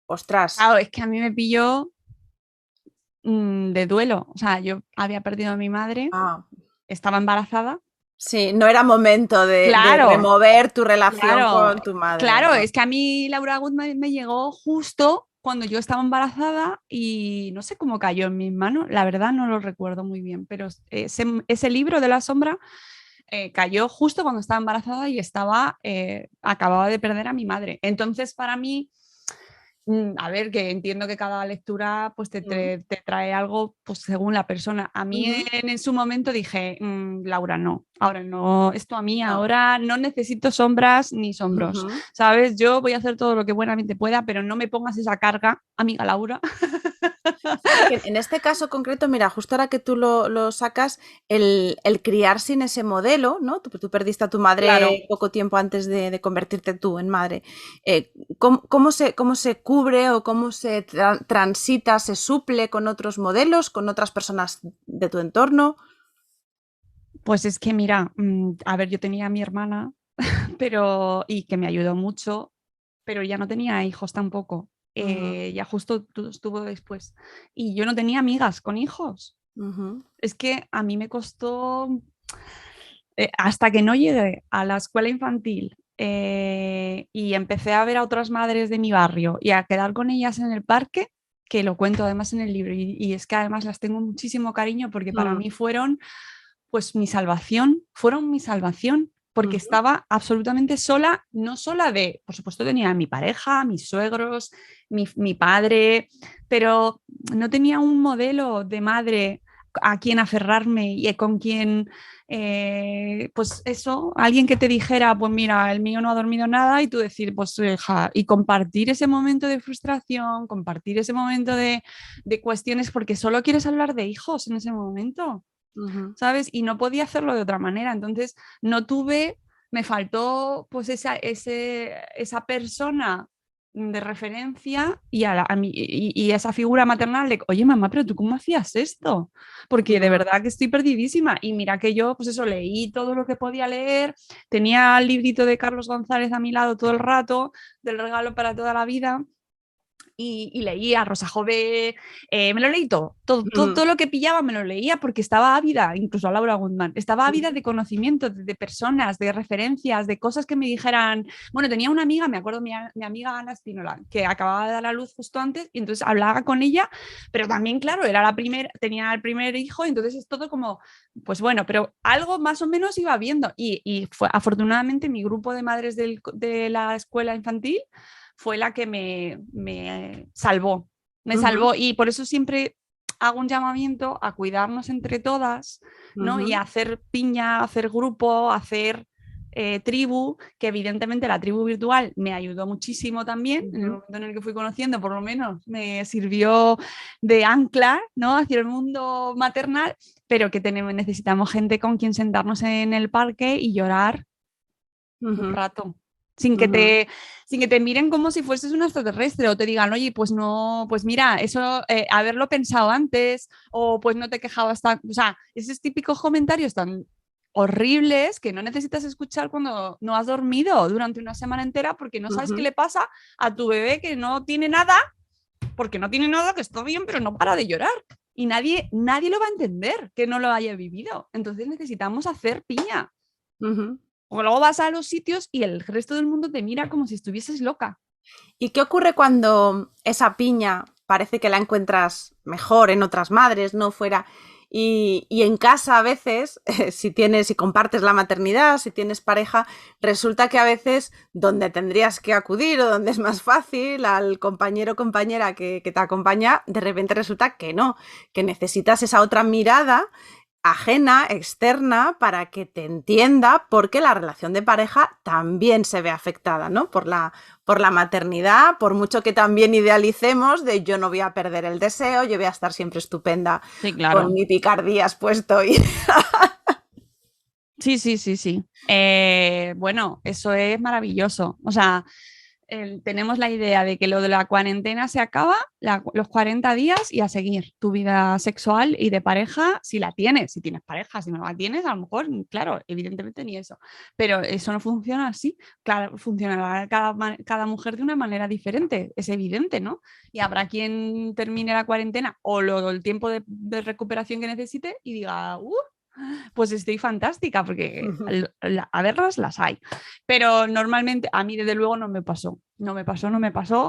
ostras. Claro, es que a mí me pilló de duelo. O sea, yo había perdido a mi madre, estaba embarazada. Sí, no era momento de remover tu relación con tu madre. Claro, es que a mí Laura Goodman me llegó justo cuando yo estaba embarazada y no sé cómo cayó en mis manos, la verdad no lo recuerdo muy bien, pero ese libro de la sombra cayó justo cuando estaba embarazada y acababa de perder a mi madre. Entonces, para mí, a ver, que entiendo que cada lectura pues te trae algo pues según la persona. A mí en su momento dije, Laura, no, ahora no, esto a mí ahora no necesito sombras ni sombros, ¿sabes? Yo voy a hacer todo lo que buenamente pueda, pero no me pongas esa carga, amiga Laura. En este caso concreto, mira, justo ahora que tú lo sacas, el criar sin ese modelo, ¿no? Tú perdiste a tu madre poco tiempo antes de convertirte tú en madre. ¿Cómo se cubre o cómo se transita, se suple con otros modelos, con otras personas de tu entorno? Pues es que mira, a ver, yo tenía a mi hermana, y que me ayudó mucho, pero ya no tenía hijos tampoco. Ya justo estuvo después. Y yo no tenía amigas con hijos. Es que a mí me costó, hasta que no llegué a la escuela infantil y empecé a ver a otras madres de mi barrio y a quedar con ellas en el parque, que lo cuento además en el libro, y es que además las tengo muchísimo cariño porque para mí fueron mi salvación, porque estaba absolutamente sola, no sola por supuesto tenía a mi pareja, mis suegros, mi padre, pero no tenía un modelo de madre a quien aferrarme y con quien, pues eso, alguien que te dijera, pues mira, el mío no ha dormido nada y tú decir, pues hija, y compartir ese momento de frustración, compartir ese momento de cuestiones, porque solo quieres hablar de hijos en ese momento. ¿Sabes? Y no podía hacerlo de otra manera. Entonces, me faltó pues esa persona de referencia y esa figura maternal de, oye mamá, pero tú ¿cómo hacías esto? Porque de verdad que estoy perdidísima. Y mira que yo, pues eso, leí todo lo que podía leer, tenía el librito de Carlos González a mi lado todo el rato, del regalo para toda la vida. y leía Rosa Jové, me lo leí todo lo que pillaba me lo leía porque estaba ávida, incluso a Laura Guzmán, estaba ávida de conocimiento, de personas, de referencias, de cosas que me dijeran. Bueno, tenía una amiga, me acuerdo, mi amiga Ana Espínola, que acababa de dar a luz justo antes y entonces hablaba con ella, pero también, claro, tenía el primer hijo, entonces es todo como, pues bueno, pero algo más o menos iba viendo y fue, afortunadamente mi grupo de madres de la escuela infantil fue la que me salvó, y por eso siempre hago un llamamiento a cuidarnos entre todas, ¿no? Y a hacer piña, hacer grupo, hacer tribu, que evidentemente la tribu virtual me ayudó muchísimo también, en el momento en el que fui conociendo, por lo menos me sirvió de ancla, ¿no? Hacia el mundo maternal, pero que necesitamos gente con quien sentarnos en el parque y llorar un rato. Sin que te miren como si fueses un extraterrestre o te digan, oye, pues no, pues mira, eso, haberlo pensado antes, o pues no te quejabas tan, o sea, esos típicos comentarios tan horribles que no necesitas escuchar cuando no has dormido durante una semana entera porque no sabes qué le pasa a tu bebé que no tiene nada, porque no tiene nada, que está bien, pero no para de llorar. Y nadie lo va a entender que no lo haya vivido. Entonces necesitamos hacer piña. O luego vas a los sitios y el resto del mundo te mira como si estuvieses loca. ¿Y qué ocurre cuando esa piña parece que la encuentras mejor en otras madres, no fuera? Y en casa a veces, si compartes la maternidad, si tienes pareja, resulta que a veces donde tendrías que acudir o donde es más fácil al compañero o compañera que te acompaña, de repente resulta que no, que necesitas esa otra mirada ajena, externa, para que te entienda, porque la relación de pareja también se ve afectada, ¿no? Por la maternidad, por mucho que también idealicemos de yo no voy a perder el deseo, yo voy a estar siempre estupenda, sí, claro, con mi picardías puesto y... Sí. Bueno, eso es maravilloso. O sea, tenemos la idea de que lo de la cuarentena se acaba, los 40 días y a seguir tu vida sexual y de pareja, si la tienes, si tienes pareja, si no la tienes, a lo mejor, claro, evidentemente ni eso, pero eso no funciona así, claro, funcionará cada mujer de una manera diferente, es evidente, ¿no? Y habrá quien termine la cuarentena o el tiempo de recuperación que necesite y diga, pues estoy fantástica, porque a verlas las hay. Pero normalmente a mí desde luego no me pasó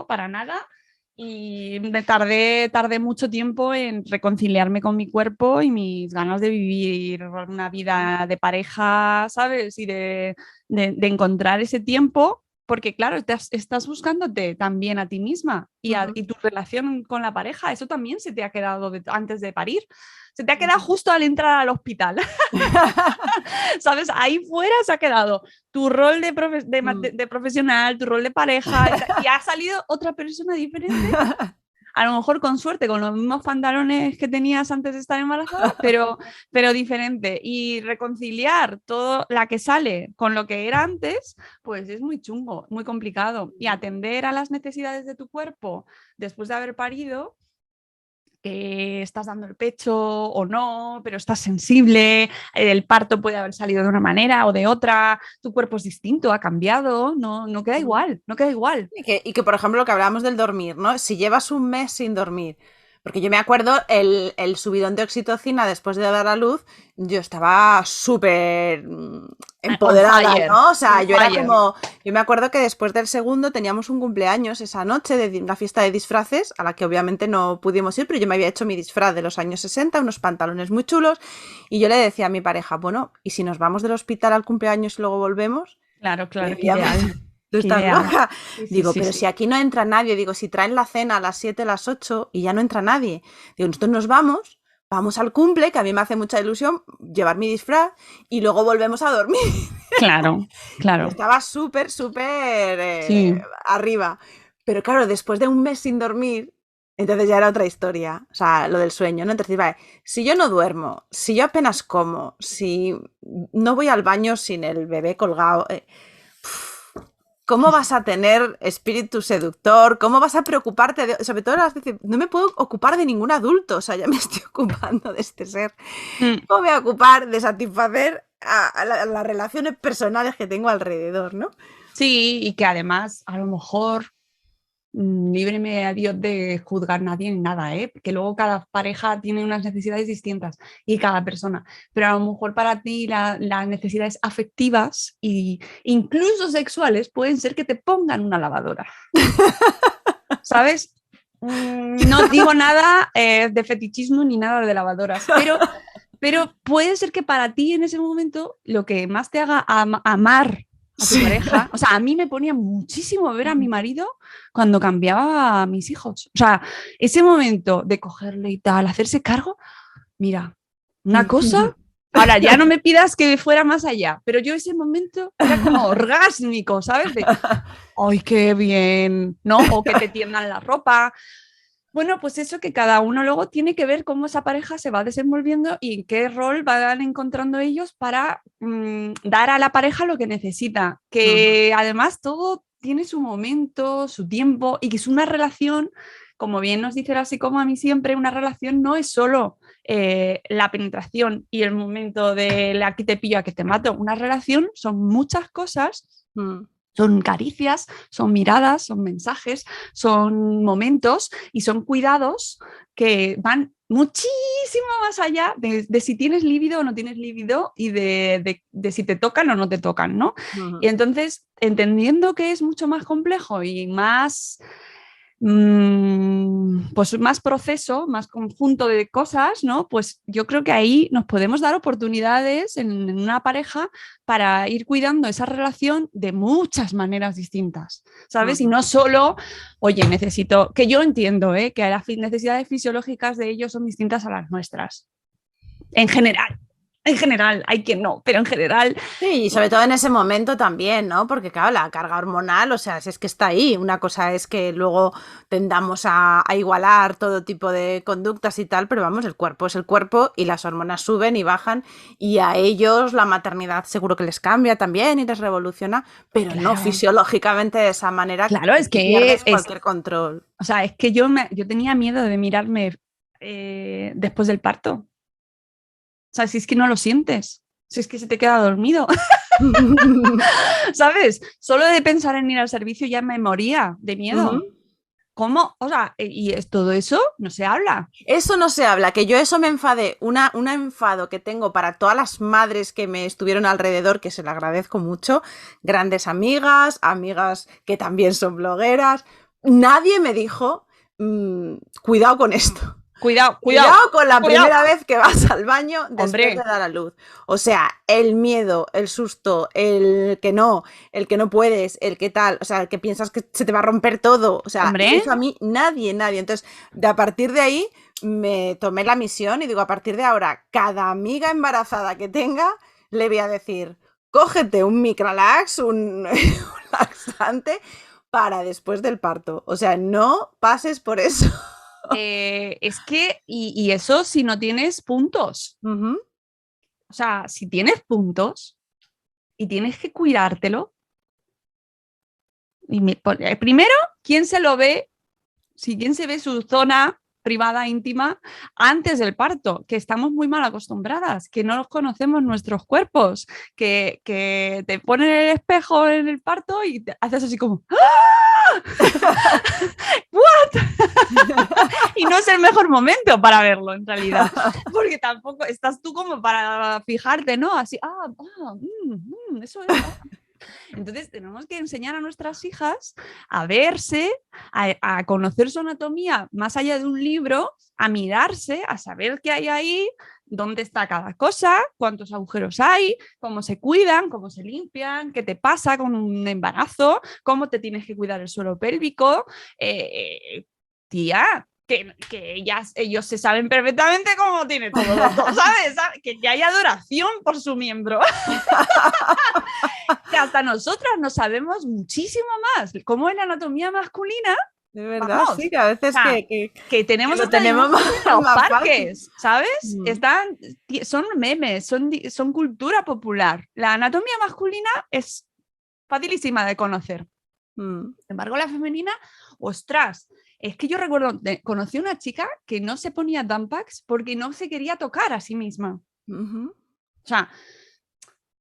para nada. Y me tardé mucho tiempo en reconciliarme con mi cuerpo y mis ganas de vivir una vida de pareja, ¿sabes? Y de encontrar ese tiempo, porque claro, estás buscándote también a ti misma y tu relación con la pareja, eso también se te ha quedado antes de parir. Se te ha quedado justo al entrar al hospital. ¿Sabes? Ahí fuera se ha quedado tu rol de profesional, tu rol de pareja, y ha salido otra persona diferente. A lo mejor con suerte, con los mismos pantalones que tenías antes de estar embarazada, pero diferente. Y reconciliar todo la que sale con lo que era antes, pues es muy chungo, muy complicado. Y atender a las necesidades de tu cuerpo después de haber parido, que estás dando el pecho o no, pero estás sensible, el parto puede haber salido de una manera o de otra, tu cuerpo es distinto, ha cambiado, no queda igual, no queda igual. Y que, por ejemplo, lo que hablábamos del dormir, ¿no? Si llevas un mes sin dormir, porque yo me acuerdo el subidón de oxitocina después de dar a luz, yo estaba súper empoderada, ¿no? O sea, yo era como... Yo me acuerdo que después del segundo teníamos un cumpleaños esa noche de una fiesta de disfraces, a la que obviamente no pudimos ir, pero yo me había hecho mi disfraz de los años 60, unos pantalones muy chulos, y yo le decía a mi pareja, bueno, ¿y si nos vamos del hospital al cumpleaños y luego volvemos? Claro, qué ideal. Tú estás loca. Digo, pero si aquí no entra nadie, digo, si traen la cena a las 7, a las 8 y ya no entra nadie. Digo, nosotros nos vamos al cumple, que a mí me hace mucha ilusión llevar mi disfraz y luego volvemos a dormir. Claro. Estaba súper arriba. Pero claro, después de un mes sin dormir, entonces ya era otra historia. O sea, lo del sueño, ¿no? Entonces, vale, si yo no duermo, si yo apenas como, si no voy al baño sin el bebé colgado... ¿Cómo vas a tener espíritu seductor? ¿Cómo vas a preocuparte sobre todo las veces? No me puedo ocupar de ningún adulto, o sea, ya me estoy ocupando de este ser. ¿Cómo me voy a ocupar de satisfacer a las relaciones personales que tengo alrededor, no? Sí, y que además, a lo mejor, líbreme a Dios de juzgar a nadie ni nada, que luego cada pareja tiene unas necesidades distintas y cada persona, pero a lo mejor para ti las necesidades afectivas e incluso sexuales pueden ser que te pongan una lavadora, ¿sabes? No digo nada de fetichismo ni nada de lavadoras, pero puede ser que para ti en ese momento lo que más te haga amar a tu pareja, o sea, a mí me ponía muchísimo ver a mi marido cuando cambiaba a mis hijos. O sea, ese momento de cogerle y tal, hacerse cargo, mira, una cosa, ahora ya no me pidas que fuera más allá, pero yo ese momento era como orgásmico, ¿sabes? De, ¡ay, qué bien! ¿No? O que te tiendan la ropa. Bueno, pues eso, que cada uno luego tiene que ver cómo esa pareja se va desenvolviendo y qué rol van encontrando ellos para dar a la pareja lo que necesita. Que además todo tiene su momento, su tiempo, y que es una relación, como bien nos dice la psicóloga a mí siempre, una relación no es solo la penetración y el momento de aquí te pillo, aquí te mato. Una relación son muchas cosas. Son caricias, son miradas, son mensajes, son momentos y son cuidados que van muchísimo más allá de si tienes líbido o no tienes líbido y de si te tocan o no te tocan, ¿no? Y entonces, entendiendo que es mucho más complejo y más, pues más proceso, más conjunto de cosas, ¿no? Pues yo creo que ahí nos podemos dar oportunidades en una pareja para ir cuidando esa relación de muchas maneras distintas, ¿sabes? Y no solo, oye, necesito, que yo entiendo, que las necesidades fisiológicas de ellos son distintas a las nuestras, en general. En general, hay quien no, pero en general... Sí, y sobre todo en ese momento también, ¿no? Porque claro, la carga hormonal, o sea, si es que está ahí. Una cosa es que luego tendamos a igualar todo tipo de conductas y tal, pero vamos, el cuerpo es el cuerpo y las hormonas suben y bajan y a ellos la maternidad seguro que les cambia también y les revoluciona, pero no fisiológicamente de esa manera. Claro, es que pierdes cualquier control. O sea, es que yo tenía miedo de mirarme después del parto. O sea, si es que no lo sientes, si es que se te queda dormido. ¿Sabes? Solo de pensar en ir al servicio ya me moría de miedo. ¿Cómo? O sea, y todo eso no se habla. Eso no se habla, que yo eso me enfadé. Un enfado que tengo para todas las madres que me estuvieron alrededor, que se lo agradezco mucho. Grandes amigas, amigas que también son blogueras. Nadie me dijo, cuidado con esto. Cuidado con la primera vez que vas al baño después de dar a luz. O sea, el miedo, el susto, el que no puedes, el que tal, o sea, el que piensas que se te va a romper todo. O sea, eso a mí nadie. Entonces, a partir de ahí me tomé la misión y digo, a partir de ahora, cada amiga embarazada que tenga, le voy a decir, cógete un Micralax, un laxante para después del parto. O sea, no pases por eso. Es que, y eso si no tienes puntos. O sea, si tienes puntos y tienes que cuidártelo, primero, ¿quién se lo ve? Si quién se ve su zona privada, íntima, antes del parto, que estamos muy mal acostumbradas, que no los conocemos nuestros cuerpos, que te ponen el espejo en el parto y te haces así como ¡ah! ¿What? Y no es el mejor momento para verlo, en realidad, porque tampoco estás tú como para fijarte, ¿no? Así, eso es... Entonces tenemos que enseñar a nuestras hijas a verse, a conocer su anatomía más allá de un libro, a mirarse, a saber qué hay ahí, dónde está cada cosa, cuántos agujeros hay, cómo se cuidan, cómo se limpian, qué te pasa con un embarazo, cómo te tienes que cuidar el suelo pélvico. Tía, que ellos se saben perfectamente cómo tiene todo, ¿sabes? Que ya hay adoración por su miembro. Que hasta nosotras nos sabemos muchísimo más cómo es la anatomía masculina. De verdad, vamos, sí, que a veces que tenemos más en los parques, ¿sabes? Son memes, son cultura popular. La anatomía masculina es facilísima de conocer. Sin embargo, la femenina, ostras, es que yo recuerdo, conocí a una chica que no se ponía Tampax porque no se quería tocar a sí misma. O sea,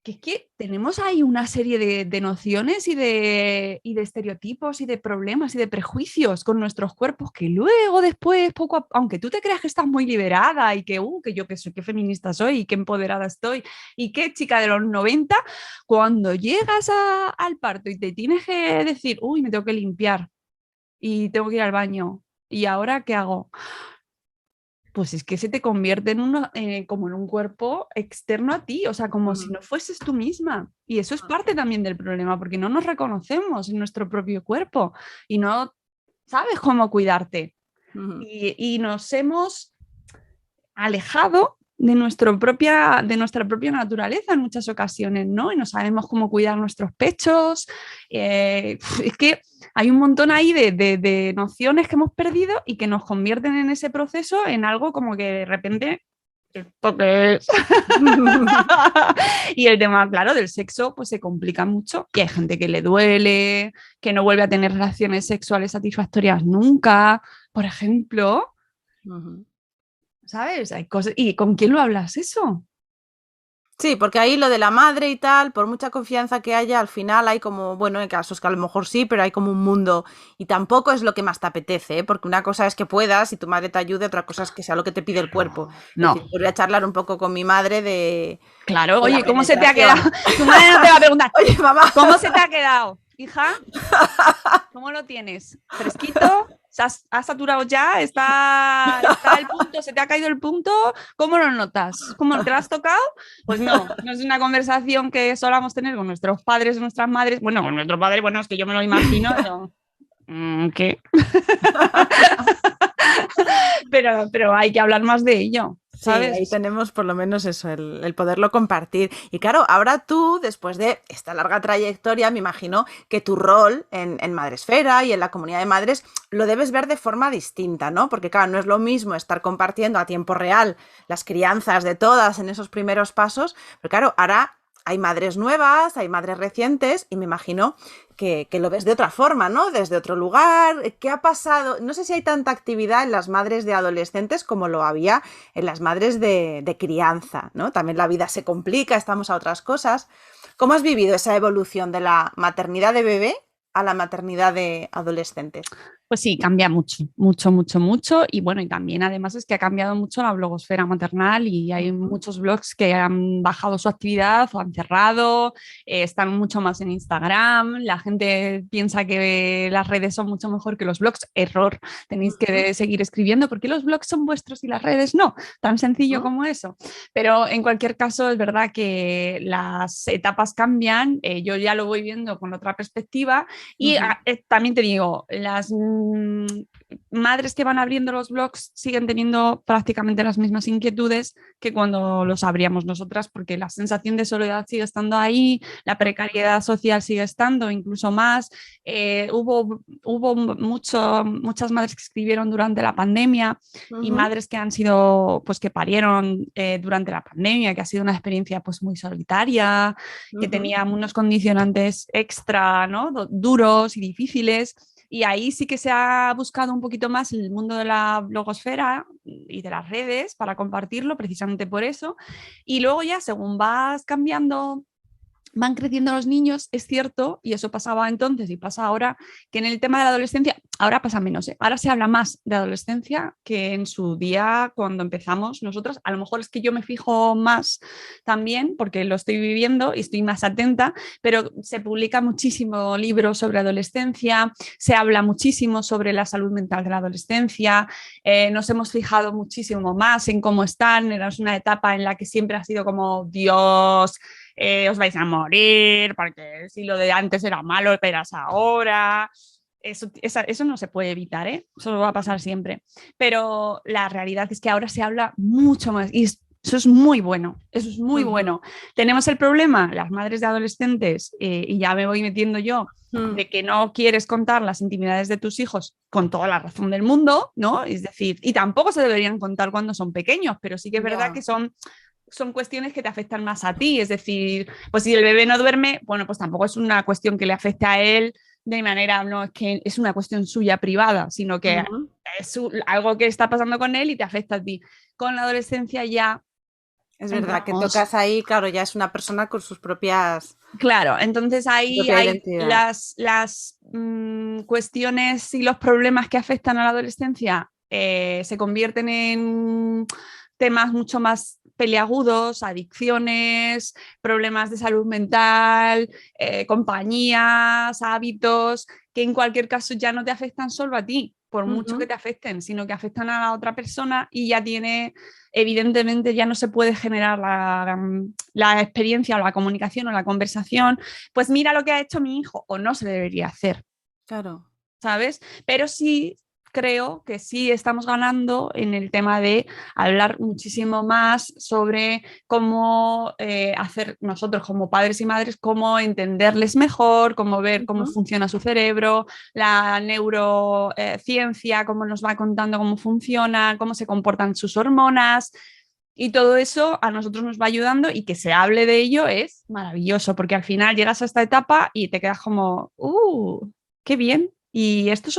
que es que tenemos ahí una serie de nociones y de estereotipos y de problemas y de prejuicios con nuestros cuerpos que luego después, aunque tú te creas que estás muy liberada y que yo que soy, qué feminista soy y qué empoderada estoy y qué chica de los 90, cuando llegas al parto y te tienes que decir, uy, me tengo que limpiar y tengo que ir al baño, ¿y ahora qué hago? Pues es que se te convierte como en un cuerpo externo a ti, o sea, como si no fueses tú misma. Y eso es parte también del problema, porque no nos reconocemos en nuestro propio cuerpo y no sabes cómo cuidarte. Y nos hemos alejado de nuestra propia naturaleza en muchas ocasiones, ¿no? Y no sabemos cómo cuidar nuestros pechos. Es que hay un montón ahí de nociones que hemos perdido y que nos convierten en ese proceso en algo como que de repente, ¿esto qué es? Y el tema, claro, del sexo pues se complica mucho y hay gente que le duele, que no vuelve a tener relaciones sexuales satisfactorias nunca, por ejemplo. ¿Sabes? Hay cosas. ¿Y con quién lo hablas eso? Sí, porque ahí lo de la madre y tal, por mucha confianza que haya, al final hay como, bueno, en casos que a lo mejor sí, pero hay como un mundo y tampoco es lo que más te apetece, ¿eh? Porque una cosa es que puedas y tu madre te ayude, otra cosa es que sea lo que te pide el cuerpo. No. Es decir, podría charlar un poco con mi madre Claro, de la oye, ¿cómo se te ha quedado? penetración. Tu madre no te va a preguntar, Oye, mamá. ¿cómo se te ha quedado, hija? ¿Cómo lo tienes? ¿Fresquito? ¿Has saturado ya? ¿Está el punto? ¿Se te ha caído el punto? ¿Cómo lo notas? ¿Cómo te lo has tocado? Pues no es una conversación que solamos tener con nuestros padres, nuestras madres. Bueno, con nuestro padre, bueno, es que yo me lo imagino. ¿Qué? pero hay que hablar más de ello. ¿Sabes? Sí, ahí tenemos por lo menos eso, el poderlo compartir. Y claro, ahora tú, después de esta larga trayectoria, me imagino que tu rol en Madresfera y en la comunidad de madres lo debes ver de forma distinta, ¿no? Porque claro, no es lo mismo estar compartiendo a tiempo real las crianzas de todas en esos primeros pasos, pero claro, ahora hay madres nuevas, hay madres recientes y me imagino que lo ves de otra forma, ¿no? Desde otro lugar. ¿Qué ha pasado? No sé si hay tanta actividad en las madres de adolescentes como lo había en las madres de crianza, ¿no? También la vida se complica, estamos a otras cosas. ¿Cómo has vivido esa evolución de la maternidad de bebé a la maternidad de adolescentes? Pues sí, cambia mucho, mucho, mucho, mucho. Y bueno, y también además es que ha cambiado mucho la blogosfera maternal y hay muchos blogs que han bajado su actividad o han cerrado, están mucho más en Instagram. La gente piensa que las redes son mucho mejor que los blogs. Error, tenéis que seguir escribiendo porque los blogs son vuestros y las redes no. Tan sencillo como eso. Pero en cualquier caso, es verdad que las etapas cambian. Yo ya lo voy viendo con otra perspectiva y también te digo, las madres que van abriendo los blogs siguen teniendo prácticamente las mismas inquietudes que cuando los abríamos nosotras, porque la sensación de soledad sigue estando ahí, la precariedad social sigue estando, incluso más. Hubo muchas madres que escribieron durante la pandemia y madres que han sido, pues que parieron durante la pandemia, que ha sido una experiencia pues muy solitaria, que tenía unos condicionantes extra, ¿no? Duros y difíciles. Y ahí sí que se ha buscado un poquito más el mundo de la blogosfera y de las redes para compartirlo, precisamente por eso. Y luego ya, según vas cambiando, van creciendo los niños, es cierto, y eso pasaba entonces y pasa ahora, que en el tema de la adolescencia, ahora pasa menos, ¿eh? Ahora se habla más de adolescencia que en su día cuando empezamos nosotros. A lo mejor es que yo me fijo más también porque lo estoy viviendo y estoy más atenta, pero se publica muchísimo libros sobre adolescencia, se habla muchísimo sobre la salud mental de la adolescencia, nos hemos fijado muchísimo más en cómo están, era una etapa en la que siempre ha sido como Dios, os vais a morir, porque si lo de antes era malo, esperas ahora. Eso no se puede evitar, ¿eh? Eso va a pasar siempre. Pero la realidad es que ahora se habla mucho más y eso es muy bueno, eso es muy bueno. Tenemos el problema, las madres de adolescentes, y ya me voy metiendo yo, de que no quieres contar las intimidades de tus hijos con toda la razón del mundo, ¿no? Es decir, y tampoco se deberían contar cuando son pequeños, pero sí que es verdad que son cuestiones que te afectan más a ti, es decir, pues si el bebé no duerme, bueno, pues tampoco es una cuestión que le afecte a él de manera, no es que es una cuestión suya privada, sino que es algo que está pasando con él y te afecta a ti. Con la adolescencia ya Es verdad que entramos. tocas ahí, claro, ya es una persona con sus propias... Claro, entonces ahí propia hay identidad. las cuestiones y los problemas que afectan a la adolescencia se convierten en temas mucho más peliagudos, adicciones, problemas de salud mental, compañías, hábitos, que en cualquier caso ya no te afectan solo a ti, por mucho que te afecten, sino que afectan a la otra persona y ya tiene, evidentemente ya no se puede generar la experiencia o la comunicación o la conversación, pues mira lo que ha hecho mi hijo, o no se debería hacer. Claro. ¿Sabes? Pero sí creo que sí estamos ganando en el tema de hablar muchísimo más sobre cómo hacer nosotros como padres y madres, cómo entenderles mejor, cómo ver cómo funciona su cerebro, la neurociencia, cómo nos va contando cómo funciona, cómo se comportan sus hormonas. Y todo eso a nosotros nos va ayudando y que se hable de ello es maravilloso, porque al final llegas a esta etapa y te quedas como, qué bien. Y esto es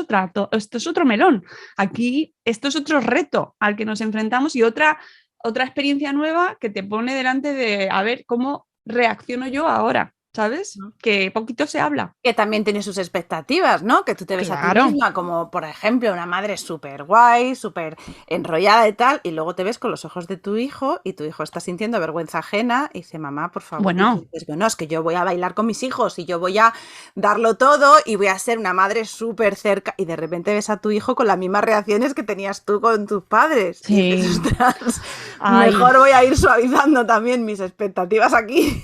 otro melón. Aquí esto es otro reto al que nos enfrentamos y otra experiencia nueva que te pone delante de a ver cómo reacciono yo ahora, ¿sabes? Que poquito se habla. Que también tiene sus expectativas, ¿no? Que tú te ves a ti Claro. misma como, por ejemplo, una madre súper guay, súper enrollada y tal, y luego te ves con los ojos de tu hijo y tu hijo está sintiendo vergüenza ajena y dice, mamá, por favor, y tú Bueno, dices, bueno, es que yo voy a bailar con mis hijos y yo voy a darlo todo y voy a ser una madre súper cerca, y de repente ves a tu hijo con las mismas reacciones que tenías tú con tus padres. Y dices, sí. ostras, Ay, mejor voy a ir suavizando también mis expectativas aquí.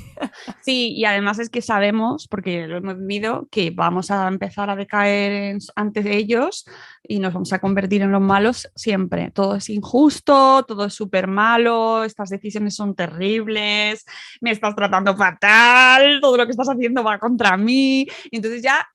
sí, y además es que sabemos, porque lo hemos vivido, que vamos a empezar a decaer antes de ellos y nos vamos a convertir en los malos siempre. Todo es injusto, todo es súper malo, estas decisiones son terribles, me estás tratando fatal, todo lo que estás haciendo va contra mí. Y entonces ya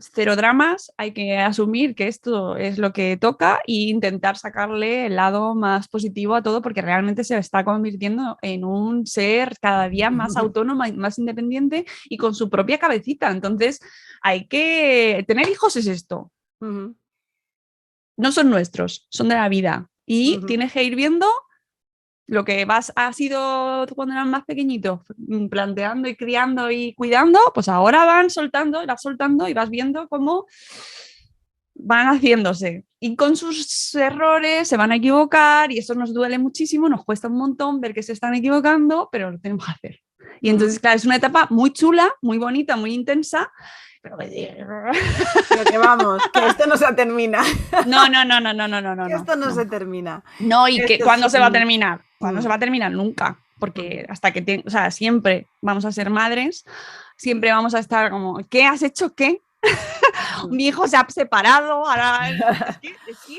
cero dramas, hay que asumir que esto es lo que toca e intentar sacarle el lado más positivo a todo porque realmente se está convirtiendo en un ser cada día más autónomo y más independiente y con su propia cabecita. Entonces hay que tener hijos es esto. No son nuestros, son de la vida. Y tienes que ir viendo lo que ha sido cuando eran más pequeñitos, planteando y criando y cuidando, pues ahora van soltando, vas soltando y vas viendo cómo van haciéndose. Y con sus errores se van a equivocar y eso nos duele muchísimo, nos cuesta un montón ver que se están equivocando, pero lo tenemos que hacer. Y entonces, claro, es una etapa muy chula, muy bonita, muy intensa, pero que vamos, que esto no se termina. No, no, no, no, no, no, no, no. Que esto no se termina. No, y que ¿cuándo se va a Son... terminar? ¿Cuándo se va a terminar? Nunca. Porque hasta que, o sea, siempre vamos a ser madres, siempre vamos a estar como, ¿qué has hecho qué? Mi hijo se ha separado, ahora es que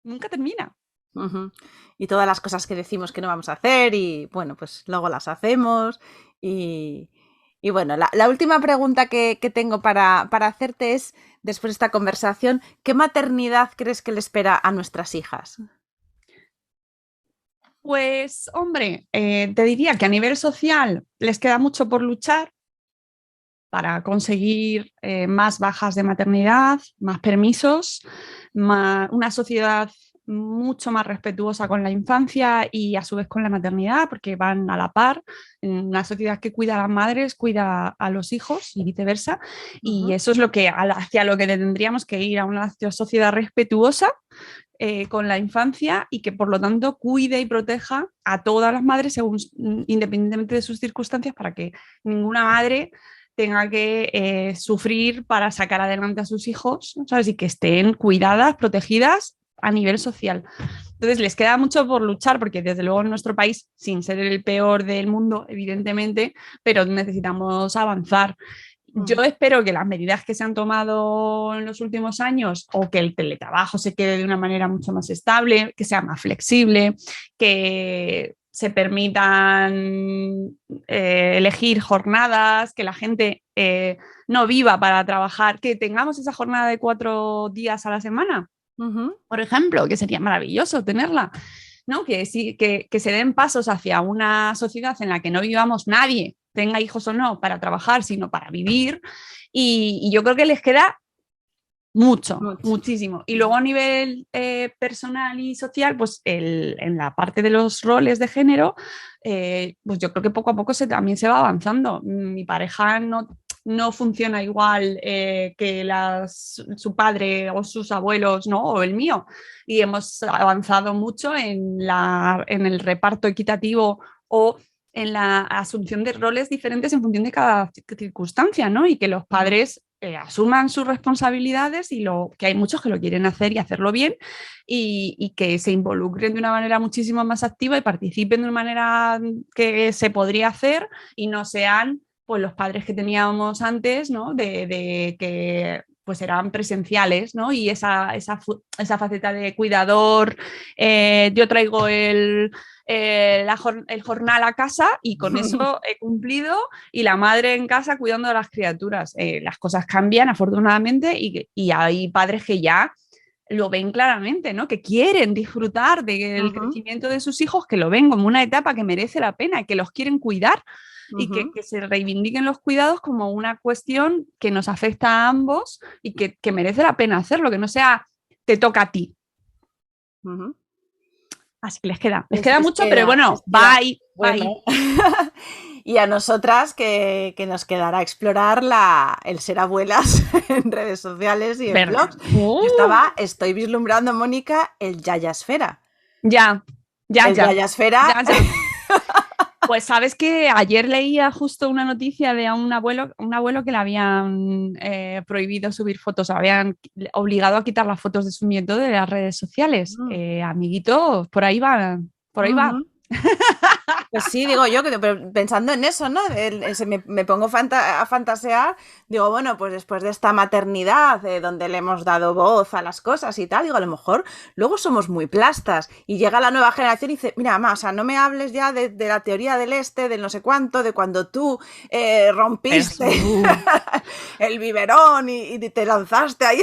nunca termina. Y todas las cosas que decimos que no vamos a hacer y bueno, pues luego las hacemos y bueno, la última pregunta que tengo para hacerte es, después de esta conversación, ¿qué maternidad crees que le espera a nuestras hijas? Pues, hombre, te diría que a nivel social les queda mucho por luchar para conseguir más bajas de maternidad, más permisos, una sociedad mucho más respetuosa con la infancia y a su vez con la maternidad, porque van a la par. Una sociedad que cuida a las madres, cuida a los hijos y viceversa. Y eso es hacia lo que tendríamos que ir, a una sociedad respetuosa con la infancia y que por lo tanto cuide y proteja a todas las madres independientemente de sus circunstancias para que ninguna madre tenga que sufrir para sacar adelante a sus hijos, ¿sabes? Y que estén cuidadas, protegidas a nivel social. Entonces les queda mucho por luchar porque desde luego en nuestro país, sin ser el peor del mundo, evidentemente, pero necesitamos avanzar. Yo espero que las medidas que se han tomado en los últimos años o que el teletrabajo se quede de una manera mucho más estable, que sea más flexible, que se permitan elegir jornadas, que la gente no viva para trabajar, que tengamos esa jornada de 4 días a la semana, por ejemplo, que sería maravilloso tenerla. ¿No? Que se den pasos hacia una sociedad en la que no vivamos nadie, tenga hijos o no, para trabajar, sino para vivir. Y yo creo que les queda muchísimo. Y luego a nivel personal y social, pues en la parte de los roles de género, pues yo creo que poco a poco también se va avanzando. Mi pareja no funciona igual que su padre o sus abuelos, ¿no? O el mío. Y hemos avanzado mucho en el reparto equitativo o en la asunción de roles diferentes en función de cada circunstancia, ¿no? Y que los padres asuman sus responsabilidades y que hay muchos que lo quieren hacer y hacerlo bien y que se involucren de una manera muchísimo más activa y participen de una manera que se podría hacer y no sean pues los padres que teníamos antes, ¿no? De que pues eran presenciales, ¿no? Y esa faceta de cuidador, yo traigo el jornal a casa y con eso he cumplido y la madre en casa cuidando de las criaturas. Las cosas cambian afortunadamente y hay padres que ya lo ven claramente, ¿no? Que quieren disfrutar del crecimiento de sus hijos, que lo ven como una etapa que merece la pena, que los quieren cuidar y que se reivindiquen los cuidados como una cuestión que nos afecta a ambos y que merece la pena hacerlo, que no sea te toca a ti. Así que les queda mucho, pero bueno, bye. Y a nosotras que nos quedará explorar el ser abuelas en redes sociales y en blogs. Estoy vislumbrando, Mónica, el Yayasfera. Ya. Yayasfera. Pues sabes que ayer leía justo una noticia de un abuelo que le habían prohibido subir fotos, habían obligado a quitar las fotos de su nieto de las redes sociales. Amiguito, por ahí va. Pues sí, digo yo, pero pensando en eso, ¿no? Me pongo a fantasear, digo, bueno, pues después de esta maternidad donde le hemos dado voz a las cosas y tal, digo, a lo mejor luego somos muy plastas y llega la nueva generación y dice, mira, mamá, o sea, no me hables ya de la teoría del del no sé cuánto, de cuando tú rompiste el biberón y te lanzaste ahí.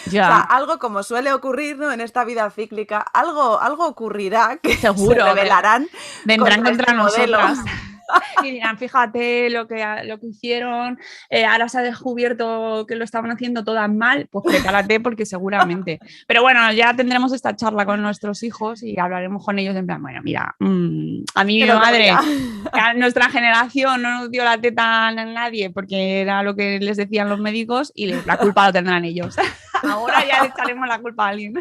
Ya. O sea, algo como suele ocurrir, ¿no? En esta vida cíclica, algo ocurrirá que seguro, se revelarán. Vendrán contra nosotras. Y dirán, fíjate lo que hicieron, ahora se ha descubierto que lo estaban haciendo todas mal, pues prepárate porque seguramente. Pero bueno, ya tendremos esta charla con nuestros hijos y hablaremos con ellos en plan, bueno, mira, a mí mi madre, a nuestra generación no nos dio la teta a nadie porque era lo que les decían los médicos y la culpa lo tendrán ellos. Ahora ya le echaremos la culpa a alguien.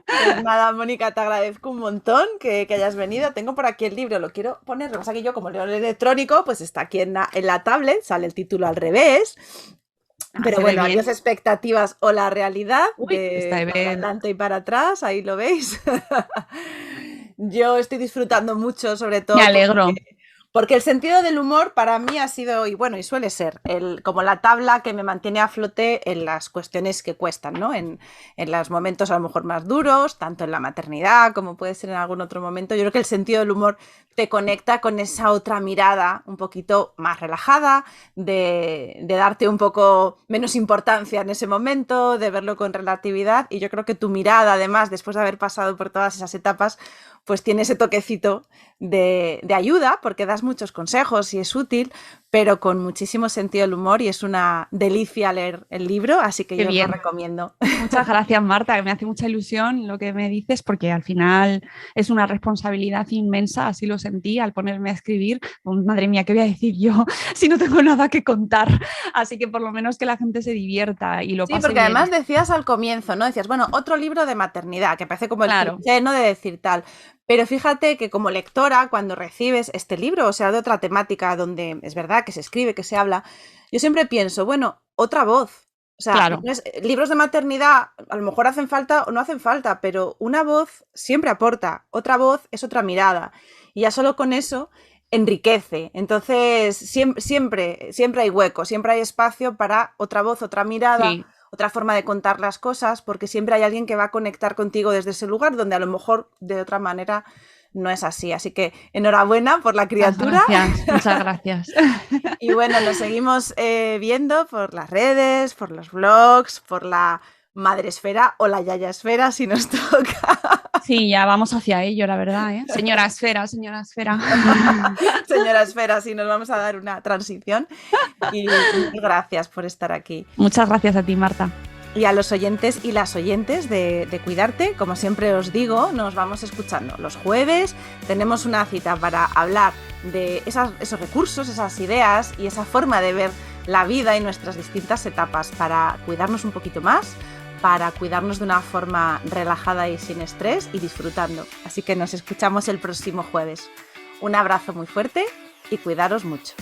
Pues nada, Mónica, te agradezco un montón que hayas venido. Tengo por aquí el libro, lo quiero poner. Lo que pasa es que yo, como leo el electrónico, pues está aquí en la tablet, sale el título al revés. Pero bueno, adiós expectativas o la realidad. Para adelante y para atrás, ahí lo veis. Yo estoy disfrutando mucho, sobre todo. Me alegro. Porque el sentido del humor para mí ha sido, y suele ser, como la tabla que me mantiene a flote en las cuestiones que cuestan, ¿no? En los momentos a lo mejor más duros, tanto en la maternidad como puede ser en algún otro momento. Yo creo que el sentido del humor te conecta con esa otra mirada un poquito más relajada, de darte un poco menos importancia en ese momento, de verlo con relatividad. Y yo creo que tu mirada, además, después de haber pasado por todas esas etapas, pues tiene ese toquecito de ayuda, porque das muchos consejos y es útil, pero con muchísimo sentido del humor y es una delicia leer el libro, así que yo lo recomiendo. Muchas gracias, Marta, que me hace mucha ilusión lo que me dices, porque al final es una responsabilidad inmensa, así lo sentí al ponerme a escribir. Oh, madre mía, ¿qué voy a decir yo si no tengo nada que contar? Así que por lo menos que la gente se divierta y lo pase bien. Sí, porque además decías al comienzo, ¿no? Decías, bueno, otro libro de maternidad, que parece como el cliché, ¿no? De decir tal. Pero fíjate que como lectora, cuando recibes este libro, o sea, de otra temática donde es verdad que se escribe, que se habla, yo siempre pienso, bueno, otra voz. O sea, libros de maternidad a lo mejor hacen falta o no hacen falta, pero una voz siempre aporta. Otra voz es otra mirada. Y ya solo con eso enriquece. Entonces, siempre hay hueco, siempre hay espacio para otra voz, otra mirada. Sí. Otra forma de contar las cosas, porque siempre hay alguien que va a conectar contigo desde ese lugar donde a lo mejor de otra manera no es así. Así que enhorabuena por la criatura. Muchas gracias. Y bueno, nos seguimos viendo por las redes, por los blogs, por la madresfera o la yayasfera si nos toca. Sí, ya vamos hacia ello, la verdad, ¿eh? Señora Esfera, señora Esfera. Señora Esfera, sí, nos vamos a dar una transición y mil gracias por estar aquí. Muchas gracias a ti, Marta. Y a los oyentes y las oyentes de Cuidarte, como siempre os digo, nos vamos escuchando los jueves. Tenemos una cita para hablar de esos recursos, esas ideas y esa forma de ver la vida y nuestras distintas etapas para cuidarnos un poquito más, para cuidarnos de una forma relajada y sin estrés y disfrutando. Así que nos escuchamos el próximo jueves. Un abrazo muy fuerte y cuidaros mucho.